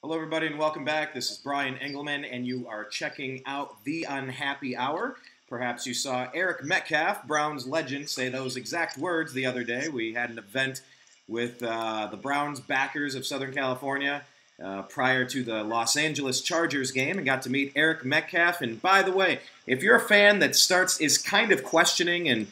Hello, everybody, and welcome back. This is Brian Engelman, and you are checking out The Unhappy Hour. Perhaps you saw Eric Metcalf, Browns legend, say those exact words the other day. We had an event with the Browns backers of Southern California prior to the Los Angeles Chargers game and got to meet Eric Metcalf. And by the way, if you're a fan that is kind of questioning and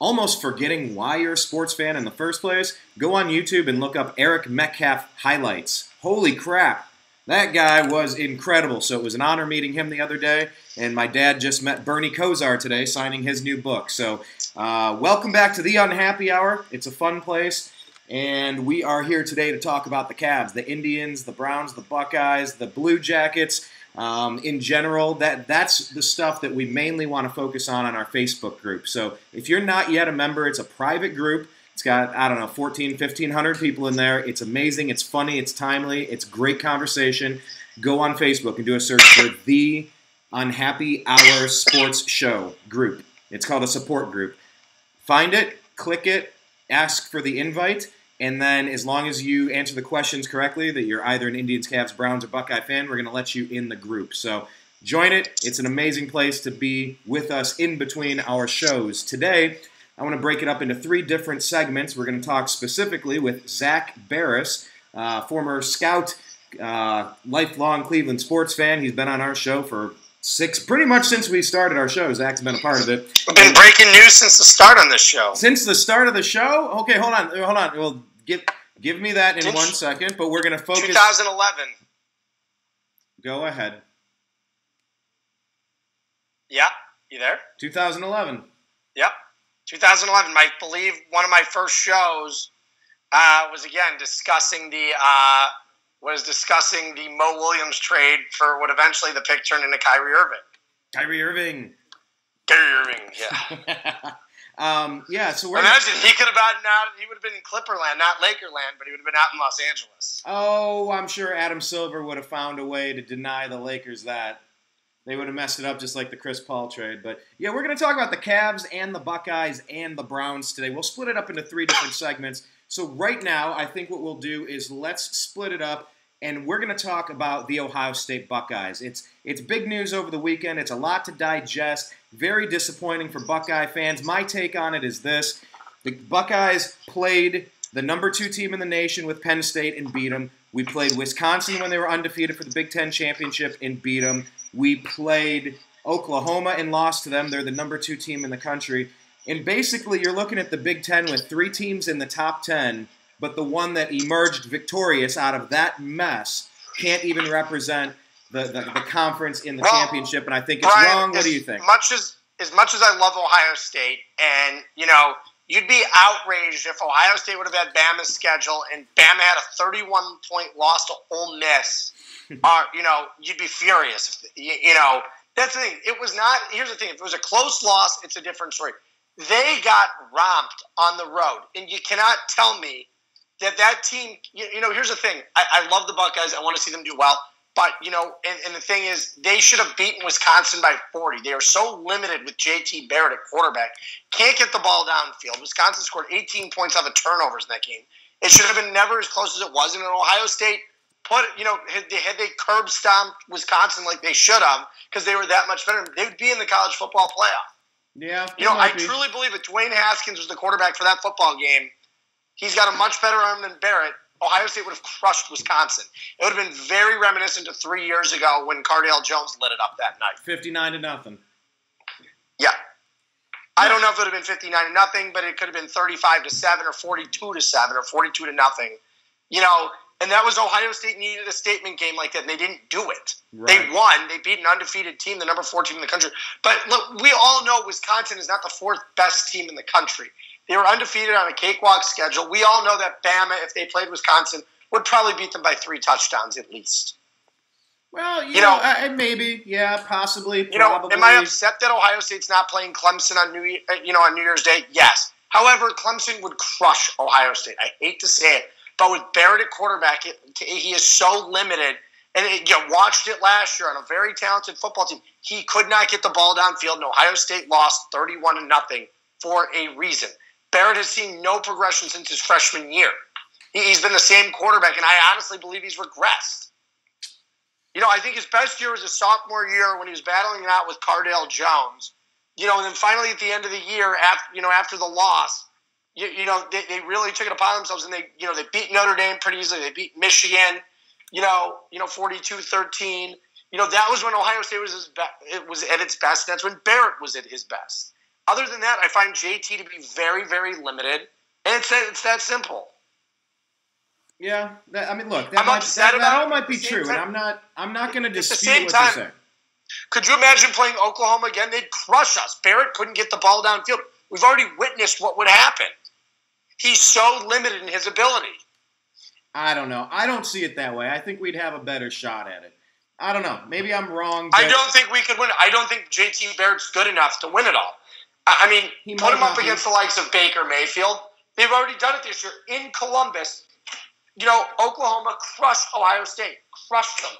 almost forgetting why you're a sports fan in the first place, go on YouTube and look up Eric Metcalf highlights. Holy crap. That guy was incredible. So it was an honor meeting him the other day, and my dad just met Bernie Kosar today signing his new book. So welcome back to The Unhappy Hour. It's a fun place, and we are here today to talk about the Cavs, the Indians, the Browns, the Buckeyes, the Blue Jackets. In general, that's the stuff that we mainly want to focus on our Facebook group. So if you're not yet a member, it's a private group. It's got, 1,500 people in there. It's amazing. It's funny. It's timely. It's great conversation. Go on Facebook and do a search for The Unhappy Hour Sports Show group. It's called a support group. Find it, click it, ask for the invite, and then as long as you answer the questions correctly, that you're either an Indians, Cavs, Browns, or Buckeye fan, we're going to let you in the group. So join it. It's an amazing place to be with us in between our shows. Today, I want to break it up into three different segments. We're going to talk specifically with Zak Baris, former scout, lifelong Cleveland sports fan. He's been on our show for pretty much since we started our show. Zach's been a part of it. We've been breaking news since the start on this show. Since the start of the show? Okay, hold on. Well, give me that in 1 second, but we're going to focus. 2011. Go ahead. Yeah, you there? 2011. Yep. 2011, I believe one of my first shows was again discussing the Mo Williams trade for what eventually the pick turned into Kyrie Irving. Kyrie Irving, yeah. Yeah. So we're imagine he could have gotten out. He would have been in Clipperland, not Lakerland, but he would have been out in Los Angeles. Oh, I'm sure Adam Silver would have found a way to deny the Lakers that. They would have messed it up just like the Chris Paul trade. But, yeah, we're going to talk about the Cavs and the Buckeyes and the Browns today. We'll split it up into three different segments. So right now, I think what we'll do is let's split it up, and we're going to talk about the Ohio State Buckeyes. It's big news over the weekend. It's a lot to digest. Very disappointing for Buckeye fans. My take on it is this. The Buckeyes played the number 2 team in the nation with Penn State and beat them. We played Wisconsin when they were undefeated for the Big Ten Championship and beat them. We played Oklahoma and lost to them. They're the number 2 team in the country. And basically, you're looking at the Big Ten with 3 teams in the top 10, but the one that emerged victorious out of that mess can't even represent the conference in the championship, and I think it's Brian, wrong. What do you think? As much as I love Ohio State, and, you'd be outraged if Ohio State would have had Bama's schedule and Bama had a 31-point loss to Ole Miss. You'd be furious. That's the thing. It was not. Here's the thing. If it was a close loss, it's a different story. They got romped on the road, and you cannot tell me that team. Here's the thing. I love the Buckeyes. I want to see them do well. But, and the thing is, they should have beaten Wisconsin by 40. They are so limited with J.T. Barrett at quarterback. Can't get the ball downfield. Wisconsin scored 18 points off of turnovers in that game. It should have been never as close as it was. And in Ohio State, had they curb stomped Wisconsin like they should have, because they were that much better, they would be in the college football playoff. Yeah. I truly believe if Dwayne Haskins was the quarterback for that football game, he's got a much better arm than Barrett. Ohio State would have crushed Wisconsin. It would have been very reminiscent to 3 years ago when Cardale Jones lit it up that night. 59-0. Yeah. I don't know if it would have been 59-0, but it could have been 35-7 or 42-7 or 42-0. And that was Ohio State needed a statement game like that, and they didn't do it. Right. They won. They beat an undefeated team, the number 4 team in the country. But look, we all know Wisconsin is not the 4th best team in the country. They were undefeated on a cakewalk schedule. We all know that Bama, if they played Wisconsin, would probably beat them by 3 touchdowns at least. Well, maybe, yeah, possibly. Probably. Am I upset that Ohio State's not playing Clemson on New Year's Day? Yes. However, Clemson would crush Ohio State. I hate to say it, but with Barrett at quarterback, he is so limited. And you watched it last year on a very talented football team. He could not get the ball downfield, and Ohio State lost 31-0 for a reason. Barrett has seen no progression since his freshman year. He's been the same quarterback, and I honestly believe he's regressed. I think his best year was his sophomore year when he was battling it out with Cardale Jones. And then finally at the end of the year, after the loss, they really took it upon themselves, and they beat Notre Dame pretty easily. They beat Michigan, 42-13. That was when Ohio State was at its best. That's when Barrett was at his best. Other than that, I find JT to be very, very limited, and it's that simple. Yeah, look, that all might be true, and I'm not going to dispute what you're saying. Could you imagine playing Oklahoma again? They'd crush us. Barrett couldn't get the ball downfield. We've already witnessed what would happen. He's so limited in his ability. I don't know. I don't see it that way. I think we'd have a better shot at it. I don't know. Maybe I'm wrong. I don't think we could win. I don't think JT Barrett's good enough to win it all. Put him up against the likes of Baker Mayfield. They've already done it this year in Columbus. Oklahoma crushed Ohio State. Crushed them.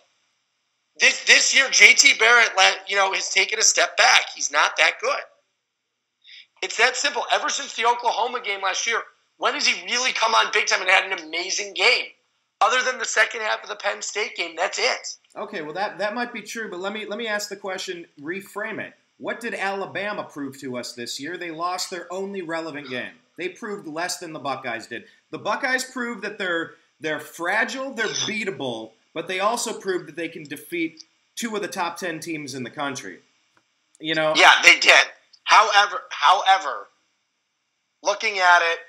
This year, JT Barrett has taken a step back. He's not that good. It's that simple. Ever since the Oklahoma game last year, when has he really come on big time and had an amazing game? Other than the second half of the Penn State game, that's it. Okay, well that might be true, but let me ask the question, reframe it. What did Alabama prove to us this year? They lost their only relevant game. They proved less than the Buckeyes did. The Buckeyes proved that they're fragile, they're beatable, but they also proved that they can defeat 2 of the top 10 teams in the country. Yeah, they did. However, looking at it,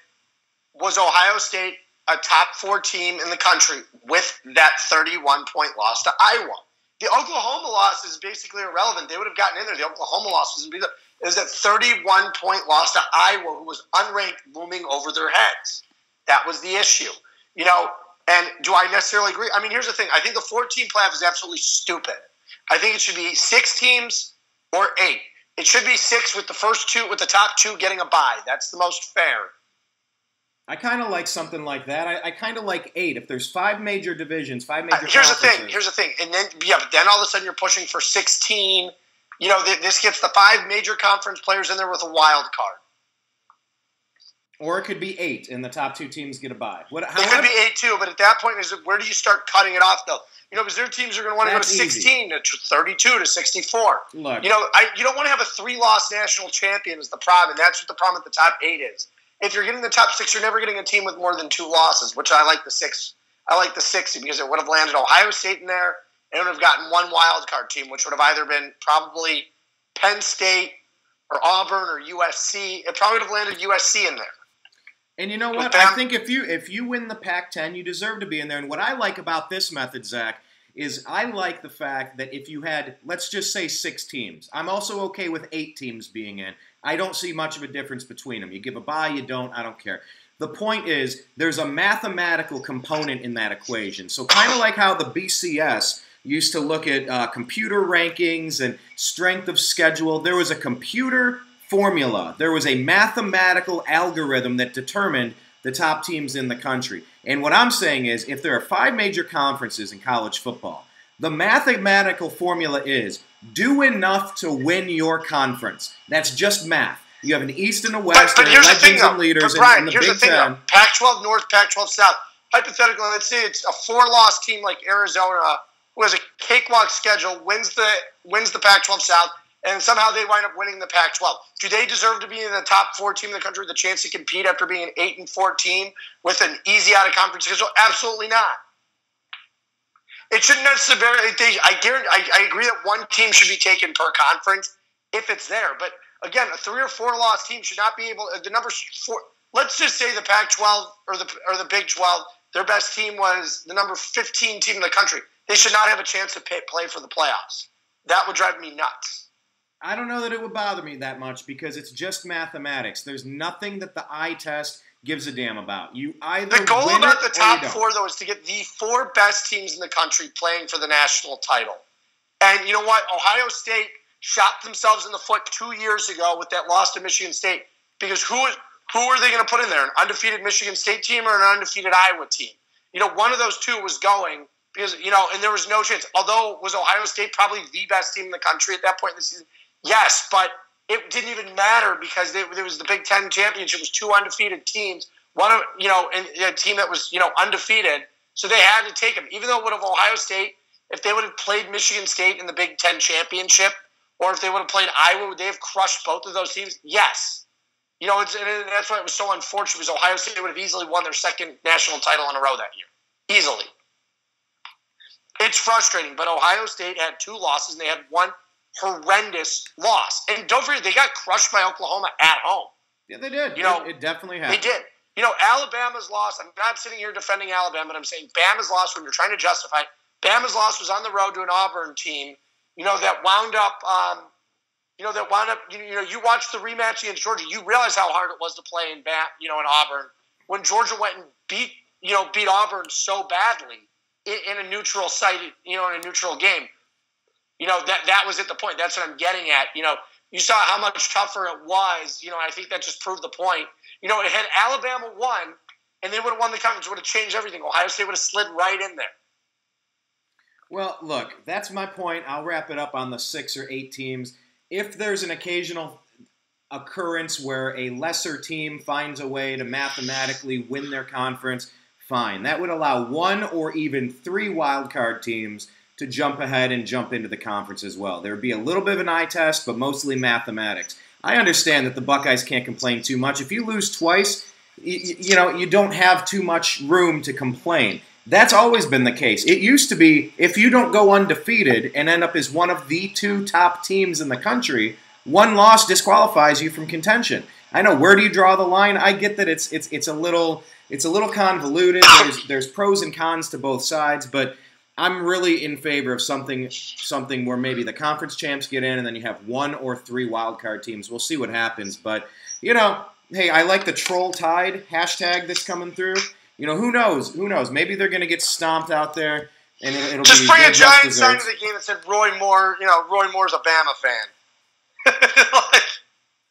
was Ohio State a top 4 team in the country with that 31-point loss to Iowa? The Oklahoma loss is basically irrelevant. They would have gotten in there. The Oklahoma loss was that 31-point loss to Iowa, who was unranked, looming over their heads. That was the issue. And do I necessarily agree? Here's the thing. I think the 14 playoff is absolutely stupid. I think it should be 6 teams or 8. It should be 6 with the top 2 getting a bye. That's the most fair. I kind of like something like that. I kind of like 8. If there's 5 major divisions, 5 major Here's conferences. the thing. And then, but then all of a sudden you're pushing for 16. This gets the 5 major conference players in there with a wild card. Or it could be 8, and the top 2 teams get a bye. It could be 8 too, but at that point, where do you start cutting it off, though? Because there are teams who are going to want to go to 16, to 32, to 64. Look, you don't want to have a 3-loss national champion is the problem, and that's what the problem at the top 8 is. If you're getting the top 6, you're never getting a team with more than 2 losses, which I like the 6. I like the 60 because it would have landed Ohio State in there, and it would have gotten 1 wild card team, which would have either been probably Penn State or Auburn or USC. It probably would have landed USC in there. And you know what? I think if you win the Pac-10, you deserve to be in there. And what I like about this method, Zach, is I like the fact that if you had, let's just say 6 teams. I'm also okay with 8 teams being in. I don't see much of a difference between them. You give a bye, you don't, I don't care. The point is there's a mathematical component in that equation. So kind of like how the BCS used to look at computer rankings and strength of schedule, there was a computer formula. There was a mathematical algorithm that determined the top teams in the country. And what I'm saying is, if there are 5 major conferences in college football, the mathematical formula is do enough to win your conference. That's just math. You have an East and a West, but and here's legends the thing, and leaders Brian, in the here's Big the thing, Ten. Pac-12 North, Pac-12 South. Hypothetically, let's say it's a 4-loss team like Arizona, who has a cakewalk schedule, wins the Pac-12 South, and somehow they wind up winning the Pac-12. Do they deserve to be in the top 4 team in the country with a chance to compete after being an 8-14 with an easy out-of-conference schedule? Absolutely not. It shouldn't necessarily. I agree that 1 team should be taken per conference if it's there. But again, a 3 or 4 loss team should not be able. The number 4. Let's just say the Pac-12 or the Big 12. Their best team was the number 15 team in the country. They should not have a chance to play for the playoffs. That would drive me nuts. I don't know that it would bother me that much because it's just mathematics. There's nothing that the eye test gives a damn about. You either the goal win about it the top or you 4, though, is to get the 4 best teams in the country playing for the national title. And you know what? Ohio State shot themselves in the foot 2 years ago with that loss to Michigan State because who are they going to put in there? An undefeated Michigan State team or an undefeated Iowa team? One of those 2 was going because, and there was no chance. Although was Ohio State probably the best team in the country at that point in the season? Yes, but it didn't even matter because there was the Big Ten championship. It was 2 undefeated teams. And a team that was, undefeated. So they had to take them. Even though it would have Ohio State if they would have played Michigan State in the Big Ten championship, or if they would have played Iowa, would they have crushed both of those teams? Yes. You know, and that's why it was so unfortunate, because Ohio State would have easily won their second national title in a row that year. Easily. It's frustrating, but Ohio State had 2 losses, and they had one horrendous loss. And don't forget, they got crushed by Oklahoma at home. Yeah, they did. You know, it definitely happened. They did. You know, Alabama's loss, I'm not sitting here defending Alabama, but I'm saying Bama's loss, when you're trying to justify it, Bama's loss was on the road to an Auburn team, you know, that wound up, you watch the rematch against Georgia, you realize how hard it was to play in Auburn, when Georgia went and beat Auburn so badly in a neutral site, in a neutral game. You know, that was at the point. That's what I'm getting at. You know, you saw how much tougher it was. You know, I think that just proved the point. You know, had Alabama won, and they would have won the conference, it would have changed everything. Ohio State would have slid right in there. Well, look, that's my point. I'll wrap it up on the 6 or 8 teams. If there's an occasional occurrence where a lesser team finds a way to mathematically win their conference, fine. That would allow 1 or even 3 wildcard teams to jump ahead and jump into the conference as well. There would be a little bit of an eye test, but mostly mathematics. I understand that the Buckeyes can't complain too much. If you lose twice, you don't have too much room to complain. That's always been the case. It used to be, if you don't go undefeated and end up as one of the 2 top teams in the country, 1 loss disqualifies you from contention. I know, where do you draw the line? I get that it's a little convoluted. There's pros and cons to both sides, but I'm really in favor of something where maybe the conference champs get in, and then you have 1 or 3 wildcard teams. We'll see what happens, but hey, I like the Troll Tide hashtag that's coming through. Who knows? Who knows? Maybe they're going to get stomped out there, and it'll just be bring a giant sign to the game that said Roy Moore. Roy Moore's a Bama fan.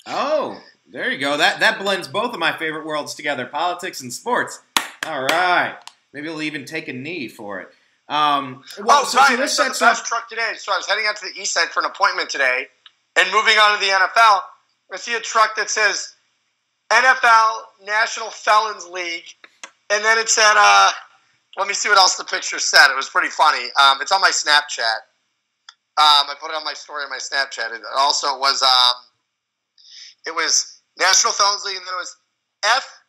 Oh, there you go. That blends both of my favorite worlds together: politics and sports. All right. Maybe we'll even take a knee for it. Brian, I saw the best truck today. So I was heading out to the east side for an appointment today, and moving on to the NFL, I see a truck that says NFL National Felons League. And then it said, let me see what else the picture said. It was pretty funny. It's on my Snapchat. I put it on my story on my Snapchat. It also was, it was National Felons League, and then it was F,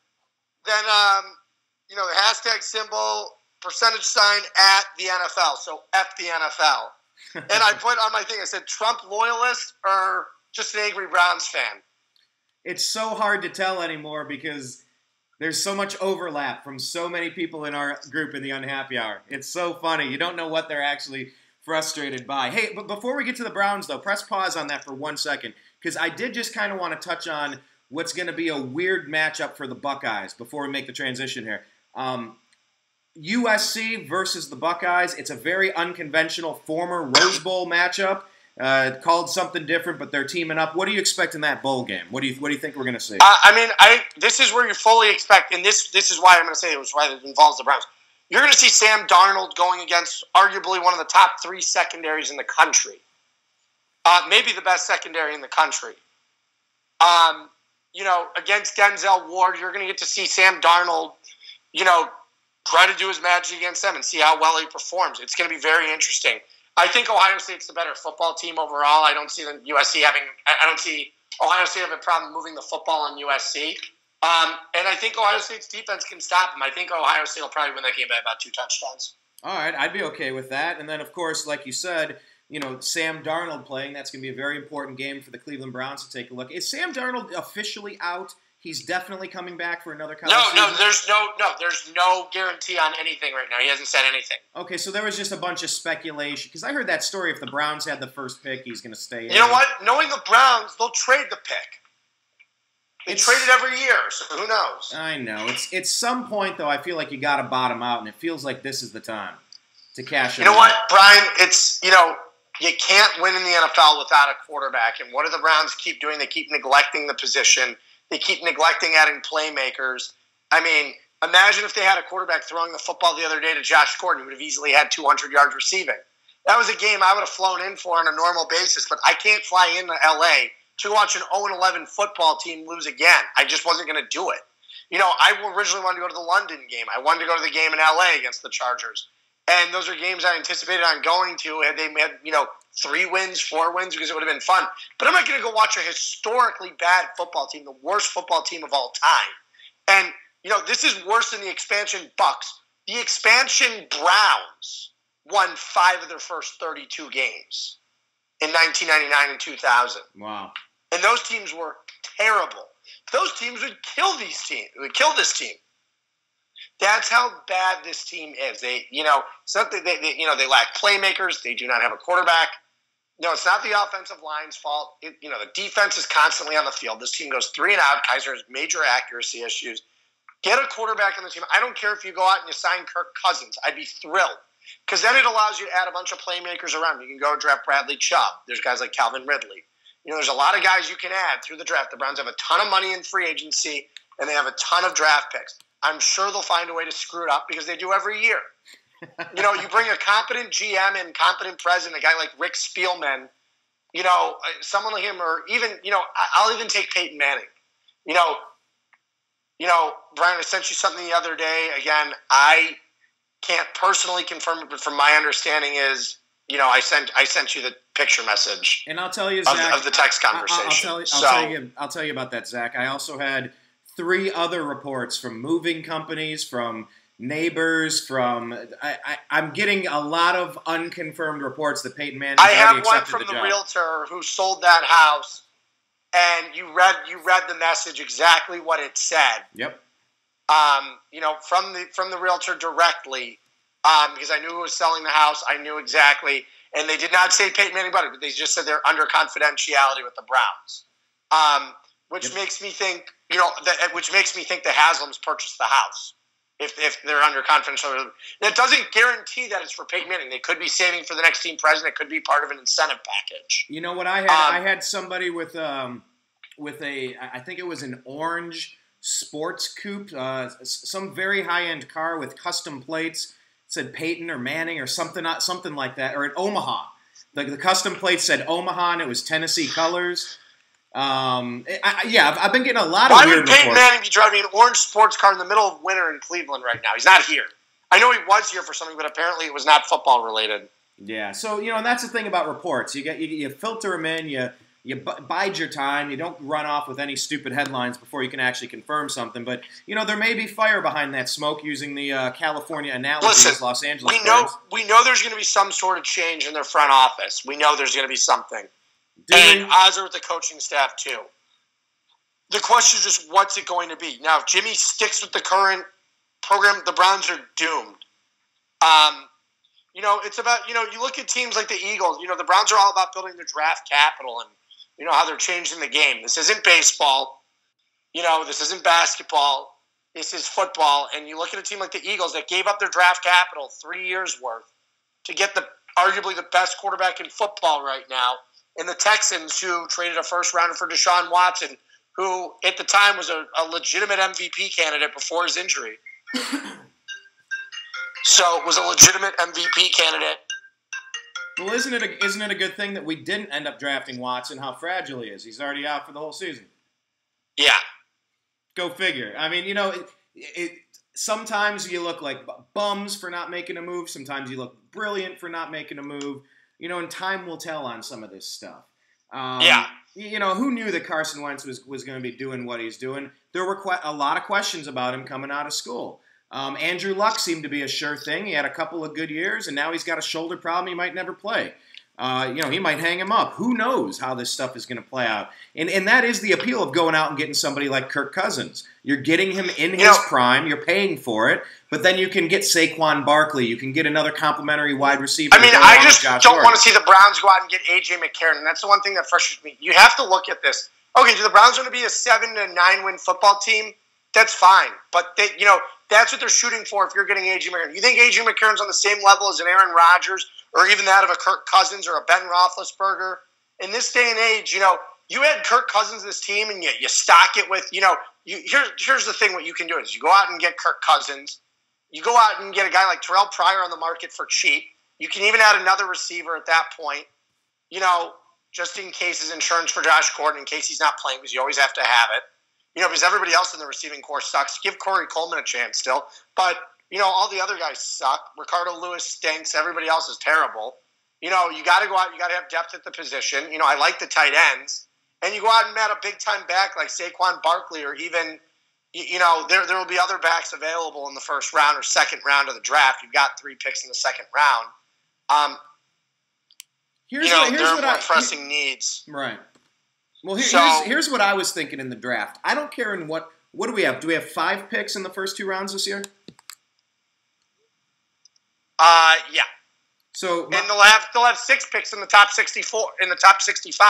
then, the hashtag symbol, percentage sign at the NFL. So F the NFL. And I put on my thing, I said, Trump loyalist or just an angry Browns fan? It's so hard to tell anymore because there's so much overlap from so many people in our group in the Unhappy Hour. It's so funny. You don't know what they're actually frustrated by. Hey, but before we get to the Browns, though, press pause on that for 1 second, because I did just kind of want to touch on what's going to be a weird matchup for the Buckeyes before we make the transition here. USC versus the Buckeyes. It's a very unconventional former Rose Bowl matchup. Called something different, but they're teaming up. What do you expect in that bowl game? What do you think we're going to see? This is where you fully expect, and this is why I'm going to say it was why it involves the Browns. You're going to see Sam Darnold going against arguably one of the top 3 secondaries in the country, maybe the best secondary in the country. Against Denzel Ward, you're going to get to see Sam Darnold, try to do his magic against them and see how well he performs. It's going to be very interesting. I think Ohio State's the better football team overall. I don't see Ohio State having a problem moving the football on USC. And I think Ohio State's defense can stop them. I think Ohio State will probably win that game by about 2 touchdowns. All right, I'd be okay with that. And then, of course, like you said, Sam Darnold playing. That's going to be a very important game for the Cleveland Browns to take a look. Is Sam Darnold officially out? He's definitely coming back for another college season? There's no guarantee on anything right now. He hasn't said anything. Okay, so there was just a bunch of speculation. Because I heard that story, if the Browns had the first pick, he's going to stay in. You know what? Knowing the Browns, they'll trade the pick. They trade it every year, so who knows? I know. It's some point, though, I feel like you got to bottom out, and it feels like this is the time to cash in. You know what, Brian? You can't win in the NFL without a quarterback. And what do the Browns keep doing? They keep neglecting the position. They keep neglecting adding playmakers. I mean, imagine if they had a quarterback throwing the football the other day to Josh Gordon, who would have easily had 200 yards receiving. That was a game I would have flown in for on a normal basis, but I can't fly into L.A. to watch an 0-11 football team lose again. I just wasn't going to do it. I originally wanted to go to the London game. I wanted to go to the game in L.A. against the Chargers. And those are games I anticipated on going to. Had they had, 3 wins, 4 wins, because it would have been fun. But I'm not going to go watch a historically bad football team, the worst football team of all time. And, this is worse than the expansion Bucks. The expansion Browns won 5 of their first 32 games in 1999 and 2000. Wow. And those teams were terrible. Those teams would kill this team. That's how bad this team is. They lack playmakers. They do not have a quarterback. No, it's not the offensive line's fault. The defense is constantly on the field. This team goes 3 and out. Kaiser has major accuracy issues. Get a quarterback on the team. I don't care if you go out and you sign Kirk Cousins. I'd be thrilled. Because then it allows you to add a bunch of playmakers around. You can go draft Bradley Chubb. There's guys like Calvin Ridley. There's a lot of guys you can add through the draft. The Browns have a ton of money in free agency, and they have a ton of draft picks. I'm sure they'll find a way to screw it up because they do every year. You bring a competent GM and competent president, a guy like Rick Spielman, someone like him, or even, I'll even take Peyton Manning. Brian, I sent you something the other day. Again, I can't personally confirm it, but from my understanding is, I sent you the picture message. And I'll tell you, Zach, of the text conversation. I'll tell you about that, Zach. I also had 3 other reports from moving companies, from neighbors, I'm getting a lot of unconfirmed reports that Peyton Manning already accepted the job. I have one from the realtor who sold that house, and you read the message exactly what it said. Yep. From the realtor directly, because I knew who was selling the house. I knew exactly, and they did not say Peyton Manning, but they just said they're under confidentiality with the Browns, which makes me think, the Haslams purchased the house if they're under confidentiality. That doesn't guarantee that it's for Peyton Manning. They could be saving for the next team president. It could be part of an incentive package. You know what I had? I had somebody with a, I think it was an orange sports coupe, some very high-end car with custom plates. It said Peyton or Manning or something like that, or at Omaha. The custom plate said Omaha, and it was Tennessee colors. I've been getting a lot of weird reports. Why would Peyton Manning be driving an orange sports car in the middle of winter in Cleveland right now? He's not here. I know he was here for something, but apparently it was not football related. Yeah, so and that's the thing about reports. You filter them in, you bide your time. You don't run off with any stupid headlines before you can actually confirm something. But there may be fire behind that smoke, using the California analogy of Los Angeles. We know there's going to be some sort of change in their front office. We know there's going to be something. And odds are with the coaching staff too. The question is just, what's it going to be? Now, if Jimmy sticks with the current program, the Browns are doomed. It's about, you look at teams like the Eagles. The Browns are all about building their draft capital and, how they're changing the game. This isn't baseball. This isn't basketball. This is football. And you look at a team like the Eagles that gave up their draft capital 3 years worth to get arguably the best quarterback in football right now. And the Texans, who traded a first rounder for Deshaun Watson, who at the time was a legitimate MVP candidate before his injury. So was a legitimate MVP candidate. Well, isn't it a good thing that we didn't end up drafting Watson? How fragile he is. He's already out for the whole season. Yeah. Go figure. I mean, sometimes you look like bums for not making a move. Sometimes you look brilliant for not making a move. And time will tell on some of this stuff. Who knew that Carson Wentz was going to be doing what he's doing? There were a lot of questions about him coming out of school. Andrew Luck seemed to be a sure thing. He had a couple of good years, and now he's got a shoulder problem. He might never play. He might hang him up. Who knows how this stuff is going to play out? And that is the appeal of going out and getting somebody like Kirk Cousins. You're getting him in his prime. You're paying for it. But then you can get Saquon Barkley. You can get another complimentary wide receiver. I just don't want to see the Browns go out and get A.J. McCarron. And that's the one thing that frustrates me. You have to look at this. Okay, do the Browns want to be a 7-9 win football team? That's fine. But that's what they're shooting for if you're getting A.J. McCarron. You think A.J. McCarron's on the same level as an Aaron Rodgers or even that of a Kirk Cousins or a Ben Roethlisberger? In this day and age, you had Kirk Cousins this team and you stock it with, here's the thing. What you can do is you go out and get Kirk Cousins. You go out and get a guy like Terrell Pryor on the market for cheap. You can even add another receiver at that point, just in case as insurance for Josh Gordon, in case he's not playing, because you always have to have it. Because everybody else in the receiving corps sucks. Give Corey Coleman a chance still. But all the other guys suck. Ricardo Lewis stinks. Everybody else is terrible. You got to go out. You got to have depth at the position. I like the tight ends. And you go out and add a big-time back like Saquon Barkley, or even, there will be other backs available in the first round or second round of the draft. You've got 3 picks in the second round. There are more pressing needs. Right. Well, here's what I was thinking in the draft. I don't care in what do we have? Do we have 5 picks in the first 2 rounds this year? Yeah. So and they'll have 6 picks in the top 64, in the top 65.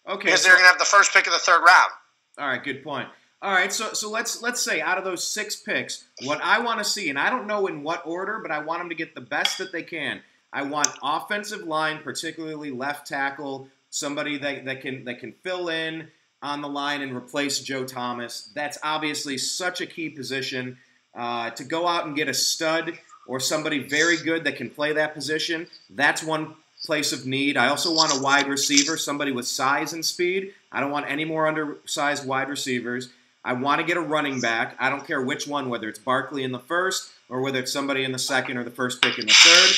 Okay. Because they're going to have the first pick of the third round. All right, good point. All right, so let's say out of those 6 picks, what I want to see, and I don't know in what order, but I want them to get the best that they can. I want offensive line, particularly left tackle, somebody that can fill in on the line and replace Joe Thomas. That's obviously such a key position. To go out and get a stud or somebody very good that can play that position, that's one place of need. I also want a wide receiver, somebody with size and speed. I don't want any more undersized wide receivers. I want to get a running back. I don't care which one, whether it's Barkley in the first or whether it's somebody in the second or the first pick in the third.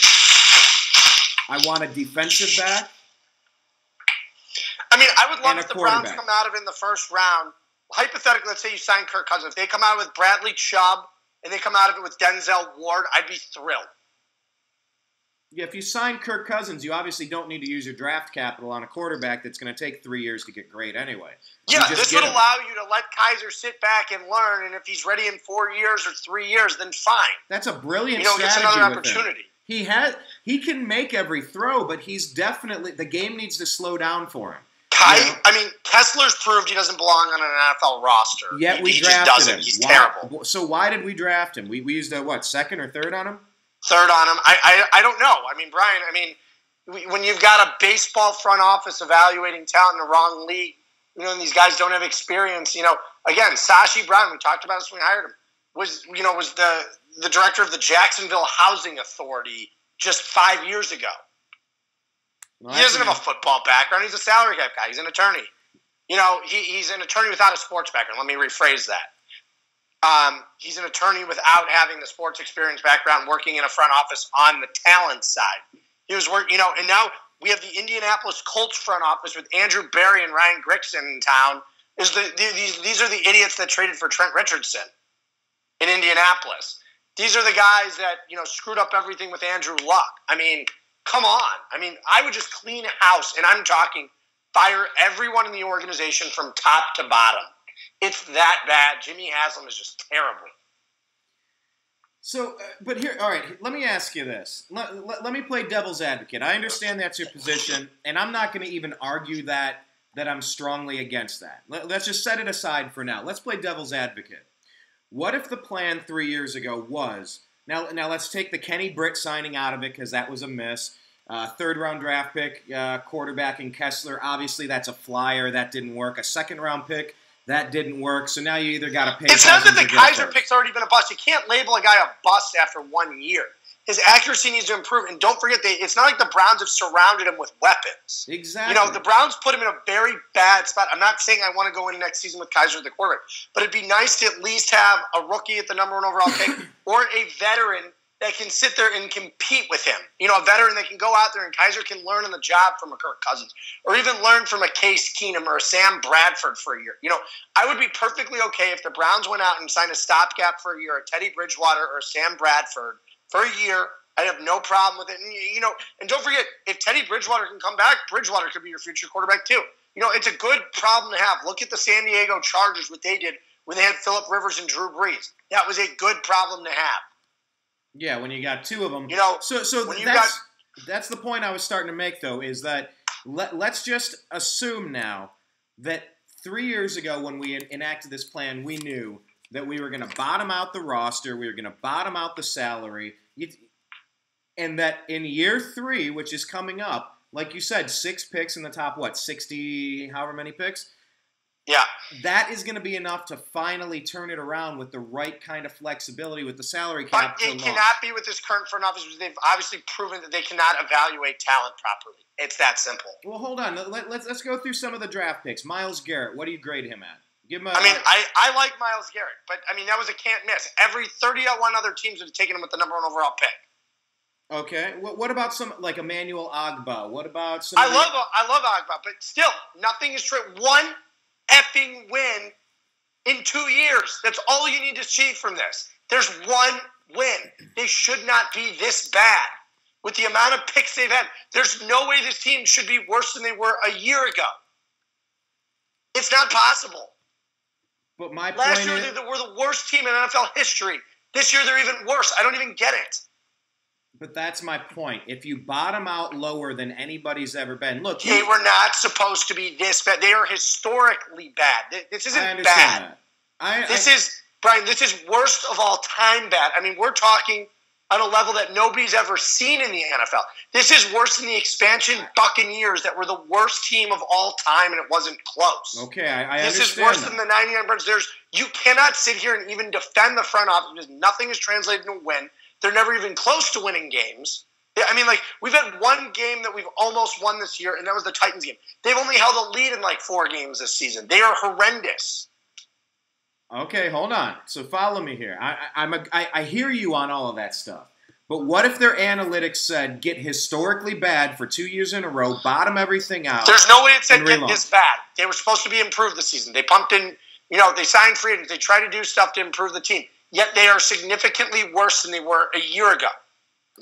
I want a defensive back. I mean, I would love if the Browns come out of it in the first round. Hypothetically, let's say you sign Kirk Cousins. If they come out with Bradley Chubb and they come out of it with Denzel Ward, I'd be thrilled. Yeah, if you sign Kirk Cousins, you obviously don't need to use your draft capital on a quarterback that's going to take 3 years to get great anyway. Yeah, this would allow you to let Kaiser sit back and learn, and if he's ready in 4 years or 3 years, then fine. That's a brilliant strategy. It's another opportunity. He can make every throw, but he's definitely the game needs to slow down for him. Kessler's proved he doesn't belong on an NFL roster. Yet we drafted just doesn't. him. He's terrible. So why did we draft him? We used second or third on him? Third on him. I don't know. Brian, when you've got a baseball front office evaluating talent in the wrong league, and these guys don't have experience, again, Sashi Brown, we talked about this when we hired him, was the director of the Jacksonville Housing Authority just 5 years ago. Well, he doesn't have a football background. He's a salary cap guy. He's an attorney. He's an attorney without a sports background. Let me rephrase that. He's an attorney without having the sports experience background, working in a front office on the talent side. He was working, and now we have the Indianapolis Colts front office with Andrew Berry and Ryan Grigson in town. These are the idiots that traded for Trent Richardson in Indianapolis. These are the guys that screwed up everything with Andrew Luck. Come on. I would just clean house, and I'm talking fire everyone in the organization from top to bottom. It's that bad. Jimmy Haslam is just terrible. So, but here, all right, let me ask you this. Let me play devil's advocate. I understand that's your position, and I'm not going to even argue that I'm strongly against that. Let's just set it aside for now. Let's play devil's advocate. What if the plan 3 years ago was, now let's take the Kenny Britt signing out of it because that was a miss. Third-round draft pick, quarterback in Kessler. Obviously, that's a flyer. That didn't work. A second-round pick. That didn't work, so now you either got to pay. It's not that the Kaiser pick's already been a bust. You can't label a guy a bust after 1 year. His accuracy needs to improve, and don't forget, it's not like the Browns have surrounded him with weapons. Exactly. The Browns put him in a very bad spot. I'm not saying I want to go into next season with Kaiser at the quarterback, but it'd be nice to at least have a rookie at the number 1 overall pick or a veteran that can sit there and compete with him. A veteran that can go out there and Kaiser can learn on the job from a Kirk Cousins or even learn from a Case Keenum or a Sam Bradford for a year. I would be perfectly okay if the Browns went out and signed a stopgap for a year, a Teddy Bridgewater or a Sam Bradford for a year. I'd have no problem with it. And don't forget, if Teddy Bridgewater can come back, Bridgewater could be your future quarterback too. It's a good problem to have. Look at the San Diego Chargers, what they did when they had Phillip Rivers and Drew Brees. That was a good problem to have. Yeah, when you got 2 of them. That's the point I was starting to make, though, is that let's just assume now that 3 years ago when we enacted this plan, we knew that we were going to bottom out the roster, we were going to bottom out the salary, and that in year 3, which is coming up, like you said, 6 picks in the top, 60, however many picks? Yeah. That is going to be enough to finally turn it around with the right kind of flexibility with the salary cap. But it cannot be with this current front office because they've obviously proven that they cannot evaluate talent properly. It's that simple. Well, hold on. Let's go through some of the draft picks. Myles Garrett, what do you grade him at? Give him I like Myles Garrett, but, that was a can't miss. Every 31 other teams would have taken him with the number 1 overall pick. Okay. What about like Emmanuel Ogbah? What about some? I love Ogbah, but still, nothing is true. 1 effing win in 2 years. That's all you need to see from this. There's 1 win. They should not be this bad. With the amount of picks they've had, there's no way this team should be worse than they were a year ago. It's not possible. But my Last point year, is, they were the worst team in NFL history. This year, they're even worse. I don't even get it. But that's my point. If you bottom out lower than anybody's ever been, look. They were not supposed to be this bad. They are historically bad. This isn't I understand bad. Brian, this is worst of all time bad. We're talking on a level that nobody's ever seen in the NFL. This is worse than the expansion Buccaneers that were the worst team of all time, and it wasn't close. Okay, I understand. This is worse than the 99 Birds. You cannot sit here and even defend the front office because nothing is translated to win. They're never even close to winning games. We've had 1 game that we've almost won this year, and that was the Titans game. They've only held a lead in 4 games this season. They are horrendous. Okay, hold on. So follow me here. I hear you on all of that stuff. But what if their analytics said get historically bad for 2 years in a row, bottom everything out? There's no way it said get this bad. They were supposed to be improved this season. They pumped in, they signed free agents. They tried to do stuff to improve the team. Yet they are significantly worse than they were a year ago.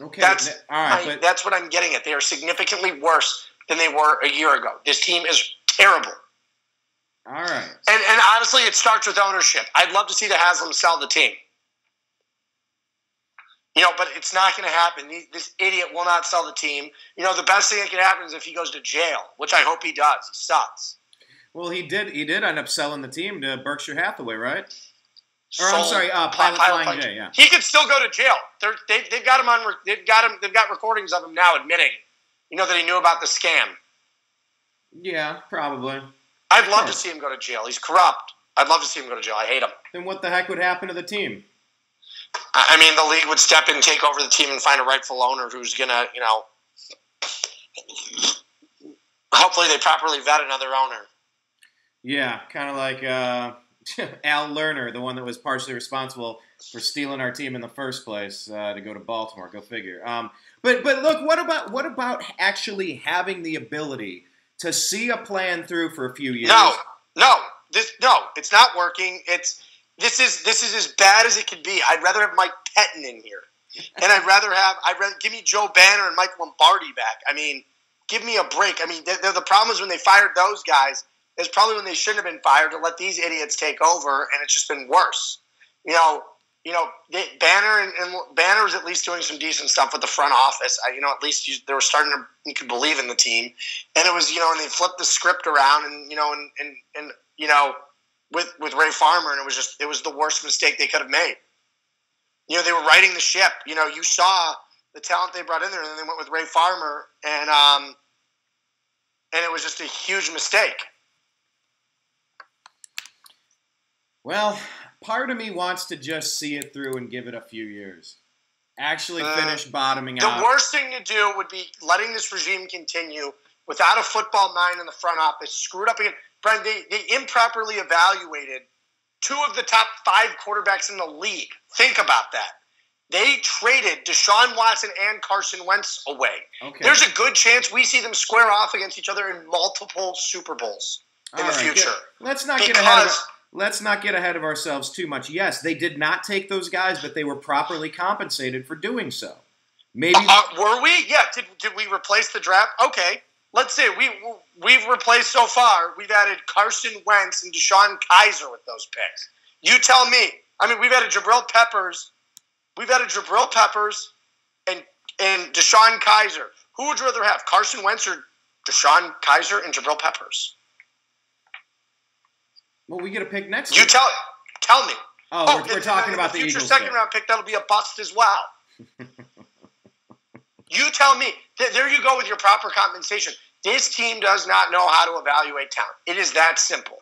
Okay, that's what I'm getting at. They are significantly worse than they were a year ago. This team is terrible. All right. And honestly, it starts with ownership. I'd love to see the Haslam sell the team. But it's not going to happen. This idiot will not sell the team. The best thing that can happen is if he goes to jail, which I hope he does. He sucks. Well, he did end up selling the team to Berkshire Hathaway, right? I'm sorry, Pilot Flying J. Yeah, he could still go to jail. They've got him on. They've got recordings of him now admitting, that he knew about the scam. Yeah, probably. I'd love to see him go to jail. He's corrupt. I'd love to see him go to jail. I hate him. Then what the heck would happen to the team? The league would step in, take over the team, and find a rightful owner who's gonna, hopefully they properly vet another owner. Yeah, kind of like Al Lerner, the one that was partially responsible for stealing our team in the first place to go to Baltimore. Go figure. But look, what about actually having the ability to see a plan through for a few years? No, it's not working. This is as bad as it could be. I'd rather have Mike Pettin in here, and I'd rather give me Joe Banner and Mike Lombardi back. Give me a break. The problem is when they fired those guys. Is probably when they shouldn't have been fired to let these idiots take over, and it's just been worse. Banner was at least doing some decent stuff with the front office. At least they were starting to you could believe in the team, and it was and they flipped the script around, and with Ray Farmer, and it was the worst mistake they could have made. They were righting the ship. You saw the talent they brought in there, and then they went with Ray Farmer, and it was just a huge mistake. Well, part of me wants to just see it through and give it a few years. Actually finish bottoming out. The worst thing to do would be letting this regime continue without a football mind in the front office, screwed up again. Brian, they improperly evaluated 2 of the top 5 quarterbacks in the league. Think about that. They traded Deshaun Watson and Carson Wentz away. Okay. There's a good chance we see them square off against each other in multiple Super Bowls in the future. Let's not get ahead of ourselves too much. Yes, they did not take those guys, but they were properly compensated for doing so. Maybe were we? Yeah. Did we replace the draft? Okay. Let's say we've replaced so far. We've added Carson Wentz and Deshaun Kaiser with those picks. You tell me. We've added Jabril Peppers. And Deshaun Kaiser. Who would you rather have, Carson Wentz or Deshaun Kaiser and Jabril Peppers? Well, we get a pick next year. You tell me. Oh, we're talking about the future Eagles second-round pick. That'll be a bust as well. You tell me. There you go with your proper compensation. This team does not know how to evaluate talent. It is that simple.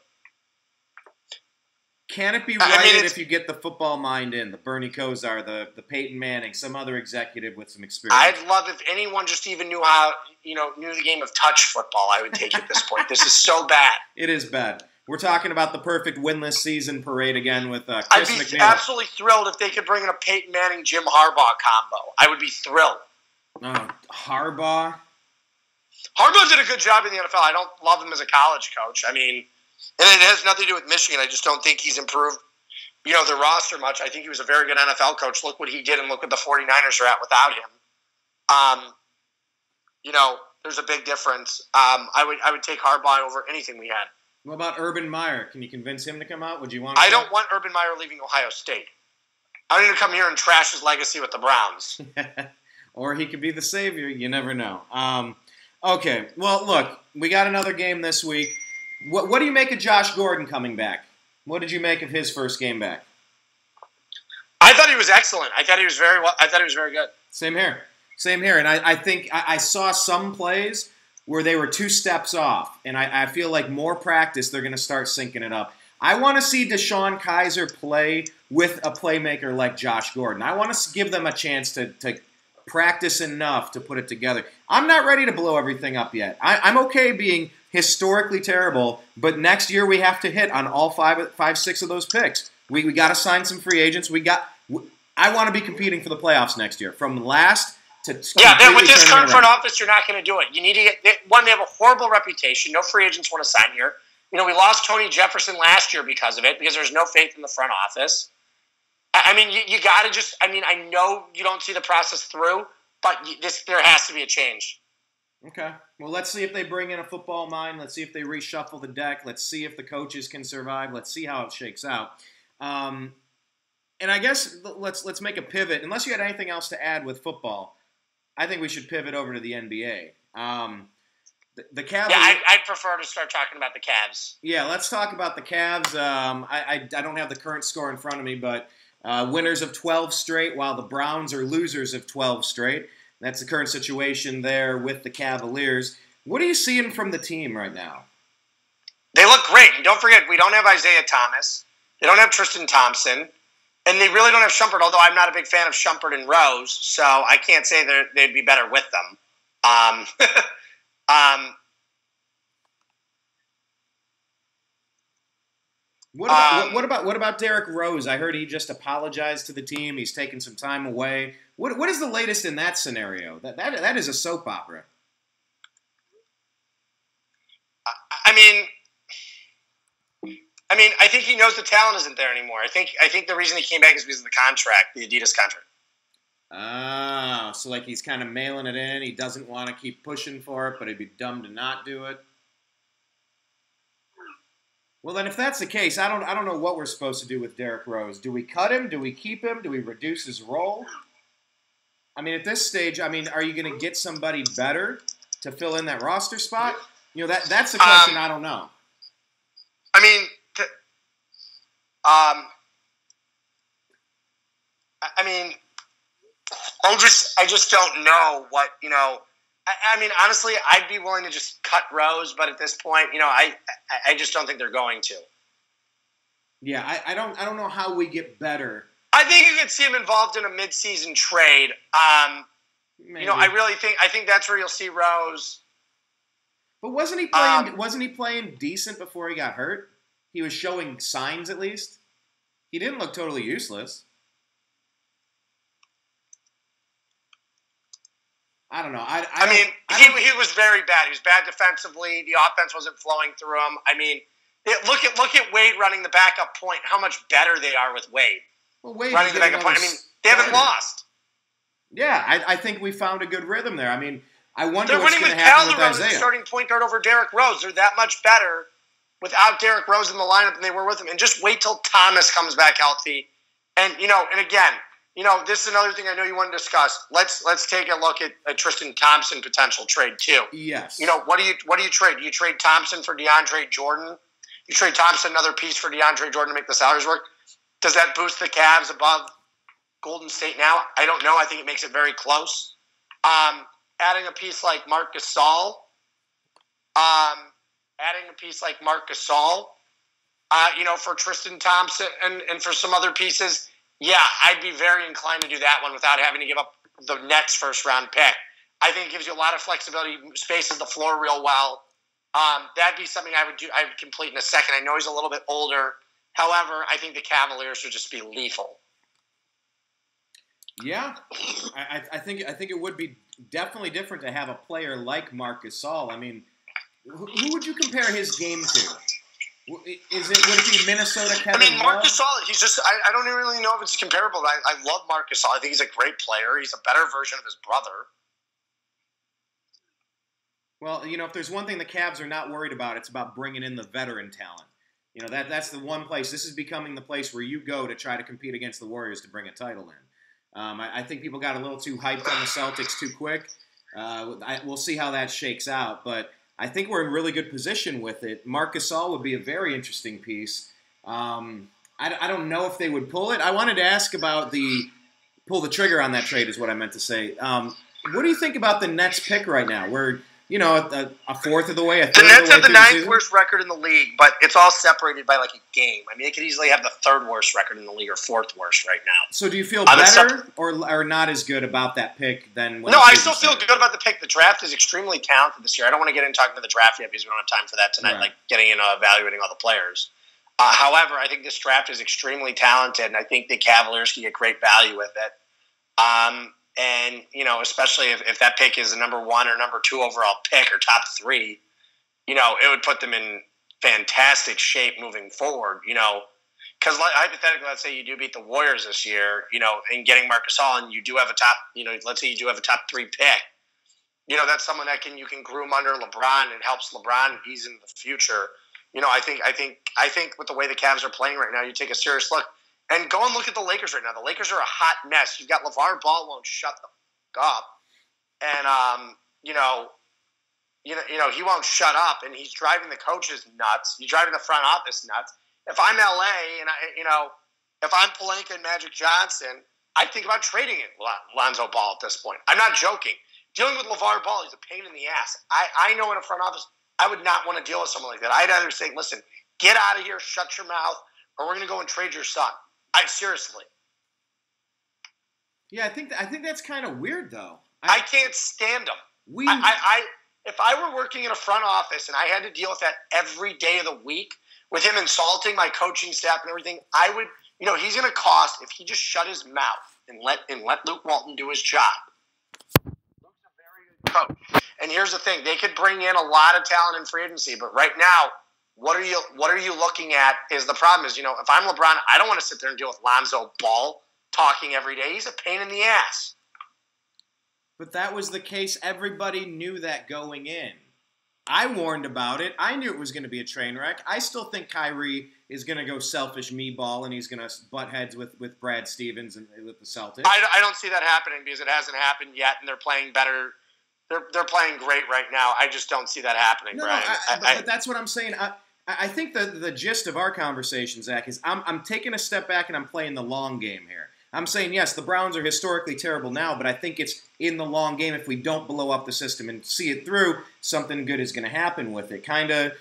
Can it be righted if you get the football mind in? The Bernie Kosar, the Peyton Manning, some other executive with some experience. I'd love if anyone just even knew how, knew the game of touch football. I would take it at this point. This is so bad. It is bad. We're talking about the perfect winless season parade again with Chris I'd be McNeil. absolutely thrilled if they could bring in a Peyton Manning, Jim Harbaugh combo. I would be thrilled. Harbaugh? Harbaugh did a good job in the NFL. I don't love him as a college coach. I mean, and it has nothing to do with Michigan. I just don't think he's improved, their roster much. I think he was a very good NFL coach. Look what he did, and look what the 49ers are at without him. There's a big difference. I would take Harbaugh over anything we had. What about Urban Meyer? Can you convince him to come out? Would you want? I don't want Urban Meyer leaving Ohio State. I need to come here and trash his legacy with the Browns. Or he could be the savior. You never know. Okay. Well, look, we got another game this week. What do you make of Josh Gordon coming back? What did you make of his first game back? I thought he was excellent. I thought he was very good. Same here. And I think I saw some plays where they were 2 steps off, and I feel like more practice, they're going to start syncing it up. I want to see Deshaun Kaiser play with a playmaker like Josh Gordon. I want to give them a chance to practice enough to put it together. I'm not ready to blow everything up yet. I'm okay being historically terrible, but next year we have to hit on all 6 of those picks. We got to sign some free agents. I want to be competing for the playoffs next year. From last to with this current front office, you're not going to do it. You need to get one. They have a horrible reputation. No free agents want to sign here. We lost Tony Jefferson last year because of it, because there's no faith in the front office. I mean, you got to just. I mean, I know you don't see the process through, but there has to be a change. Okay. Well, let's see if they bring in a football mind. Let's see if they reshuffle the deck. Let's see if the coaches can survive. Let's see how it shakes out. And I guess let's make a pivot. Unless you had anything else to add with football, I think we should pivot over to the NBA. The Cavs. Yeah, I'd prefer to start talking about the Cavs. Yeah, let's talk about the Cavs. I don't have the current score in front of me, but winners of 12 straight, while the Browns are losers of 12 straight. That's the current situation there with the Cavaliers. What are you seeing from the team right now? They look great. And don't forget, we don't have Isaiah Thomas. They don't have Tristan Thompson. And they really don't have Shumpert, although I'm not a big fan of Shumpert and Rose, so I can't say they'd be better with them. What about Derrick Rose? I heard he just apologized to the team. He's taken some time away. What is the latest in that scenario? That is a soap opera. I mean, I think he knows the talent isn't there anymore. I think the reason he came back is because of the contract, the Adidas contract. Ah, so like he's kind of mailing it in. He doesn't want to keep pushing for it, but it'd be dumb to not do it. Well, then, if that's the case, I don't know what we're supposed to do with Derrick Rose. Do we cut him? Do we keep him? Do we reduce his role? I mean, at this stage, are you going to get somebody better to fill in that roster spot? That's the question. I don't know. I just don't know what, honestly, I'd be willing to just cut Rose, but at this point, I just don't think they're going to. Yeah, I don't know how we get better. I think you could see him involved in a mid-season trade. Maybe. I think that's where you'll see Rose. But wasn't he playing decent before he got hurt? He was showing signs, at least. He didn't look totally useless. I don't know. He was very bad. He was bad defensively. The offense wasn't flowing through him. Look at Wade running the backup point. How much better they are with Wade. Well, Wade running the backup point. They haven't lost. Yeah, I think we found a good rhythm there. I wonder they're what's winning going with to happen with Calderon as Isaiah. the starting point guard over Derrick Rose. They're that much better without Derrick Rose in the lineup than they were with him. And just wait till Thomas comes back healthy. And again, this is another thing I know you want to discuss. Let's take a look at Tristan Thompson potential trade too. Yes. What do you trade? Do you trade Thompson for DeAndre Jordan? You trade Thompson another piece for DeAndre Jordan to make the salaries work? Does that boost the Cavs above Golden State now? I don't know. I think it makes it very close. Adding a piece like Marc Gasol, for Tristan Thompson and for some other pieces. Yeah, I'd be very inclined to do that one without having to give up the Nets' first-round pick. I think it gives you a lot of flexibility, spaces the floor real well. That'd be something I would do. I would complete in a second. I know he's a little bit older. However, I think the Cavaliers would just be lethal. Yeah, I think it would be definitely different to have a player like Marc Gasol. I mean, who would you compare his game to? Would it be Minnesota Kevin? I mean, Marc Gasol, he's just, I don't really know if it's comparable, but I love Marc Gasol. I think he's a great player. He's a better version of his brother. Well, if there's one thing the Cavs are not worried about, it's about bringing in the veteran talent. That's the one place. This is becoming the place where you go to try to compete against the Warriors to bring a title in. I think people got a little too hyped on the Celtics too quick. We'll see how that shakes out, but I think we're in really good position with it. Marc Gasol would be a very interesting piece. I don't know if they would pull it. I wanted to ask about pull the trigger on that trade is what I meant to say. What do you think about the Nets pick right now? We're a fourth of the way. The Nets have the ninth worst record in the league, but it's all separated by like a game. I mean, they could easily have the third worst record in the league or fourth worst right now. So do you feel better or not as good about that pick than when? No, I still feel good about the pick. The draft is extremely talented this year. I don't want to get into talking about the draft yet because we don't have time for that tonight, like getting into evaluating all the players. However, I think this draft is extremely talented, and I think the Cavaliers can get great value with it. And, especially if that pick is the number 1 or number 2 overall pick or top 3, it would put them in fantastic shape moving forward, because hypothetically, let's say you do beat the Warriors this year, and getting Marc Gasol and you do have a top, let's say you do have a top 3 pick, that's someone that you can groom under LeBron and helps LeBron ease into the future. I think with the way the Cavs are playing right now, you take a serious look. And go and look at the Lakers right now. The Lakers are a hot mess. You've got LeVar Ball won't shut the fuck up, and he won't shut up, and he's driving the coaches nuts. He's driving the front office nuts. If I'm LA and if I'm Pelinka and Magic Johnson, I think about trading in Lonzo Ball at this point. I'm not joking. Dealing with LeVar Ball, he's a pain in the ass. I know in a front office, I would not want to deal with someone like that. I'd either say, listen, get out of here, shut your mouth, or we're going to go and trade your son. Seriously. Yeah, I think that's kind of weird, though. I can't stand them. If I were working in a front office and I had to deal with that every day of the week, with him insulting my coaching staff and everything, I would, he's going to cost if he just shut his mouth and let Luke Walton do his job. Luke's a very good coach. And here's the thing: they could bring in a lot of talent in free agency, but right now, what are you looking at is the problem is, if I'm LeBron, I don't want to sit there and deal with Lonzo Ball talking every day. He's a pain in the ass. But that was the case. Everybody knew that going in. I warned about it. I knew it was going to be a train wreck. I still think Kyrie is going to go selfish me ball and he's going to butt heads with Brad Stevens and with the Celtics. I don't see that happening because it hasn't happened yet and they're playing better. They're playing great right now. I just don't see that happening, Brian. But that's what I'm saying. I think the gist of our conversation, Zach, is I'm taking a step back and I'm playing the long game here. I'm saying, yes, the Browns are historically terrible now, but I think it's in the long game. If we don't blow up the system and see it through, something good is going to happen with it. Kind of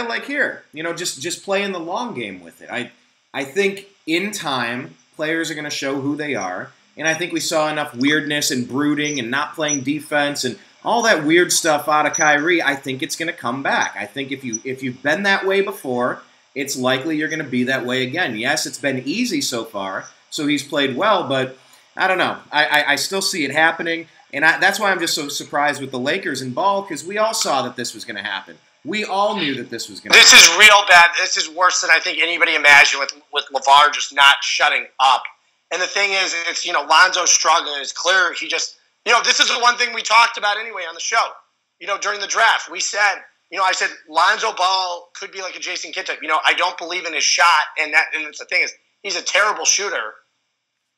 like here, just playing the long game with it. I think in time, players are going to show who they are, and I think we saw enough weirdness and brooding and not playing defense and all that weird stuff out of Kyrie. I think it's going to come back. I think if you've been that way before, it's likely you're going to be that way again. Yes, it's been easy so far, so he's played well, but I don't know. I still see it happening, and that's why I'm just so surprised with the Lakers and Ball, because we all saw that this was going to happen. We all knew that this was going to happen. This is real bad. This is worse than I think anybody imagined with LeVar just not shutting up. And the thing is, it's, Lonzo's struggling. It's clear he just... this is the one thing we talked about anyway on the show. During the draft, we said, I said Lonzo Ball could be like a Jason Kidd type. I don't believe in his shot, and it's the thing is, he's a terrible shooter.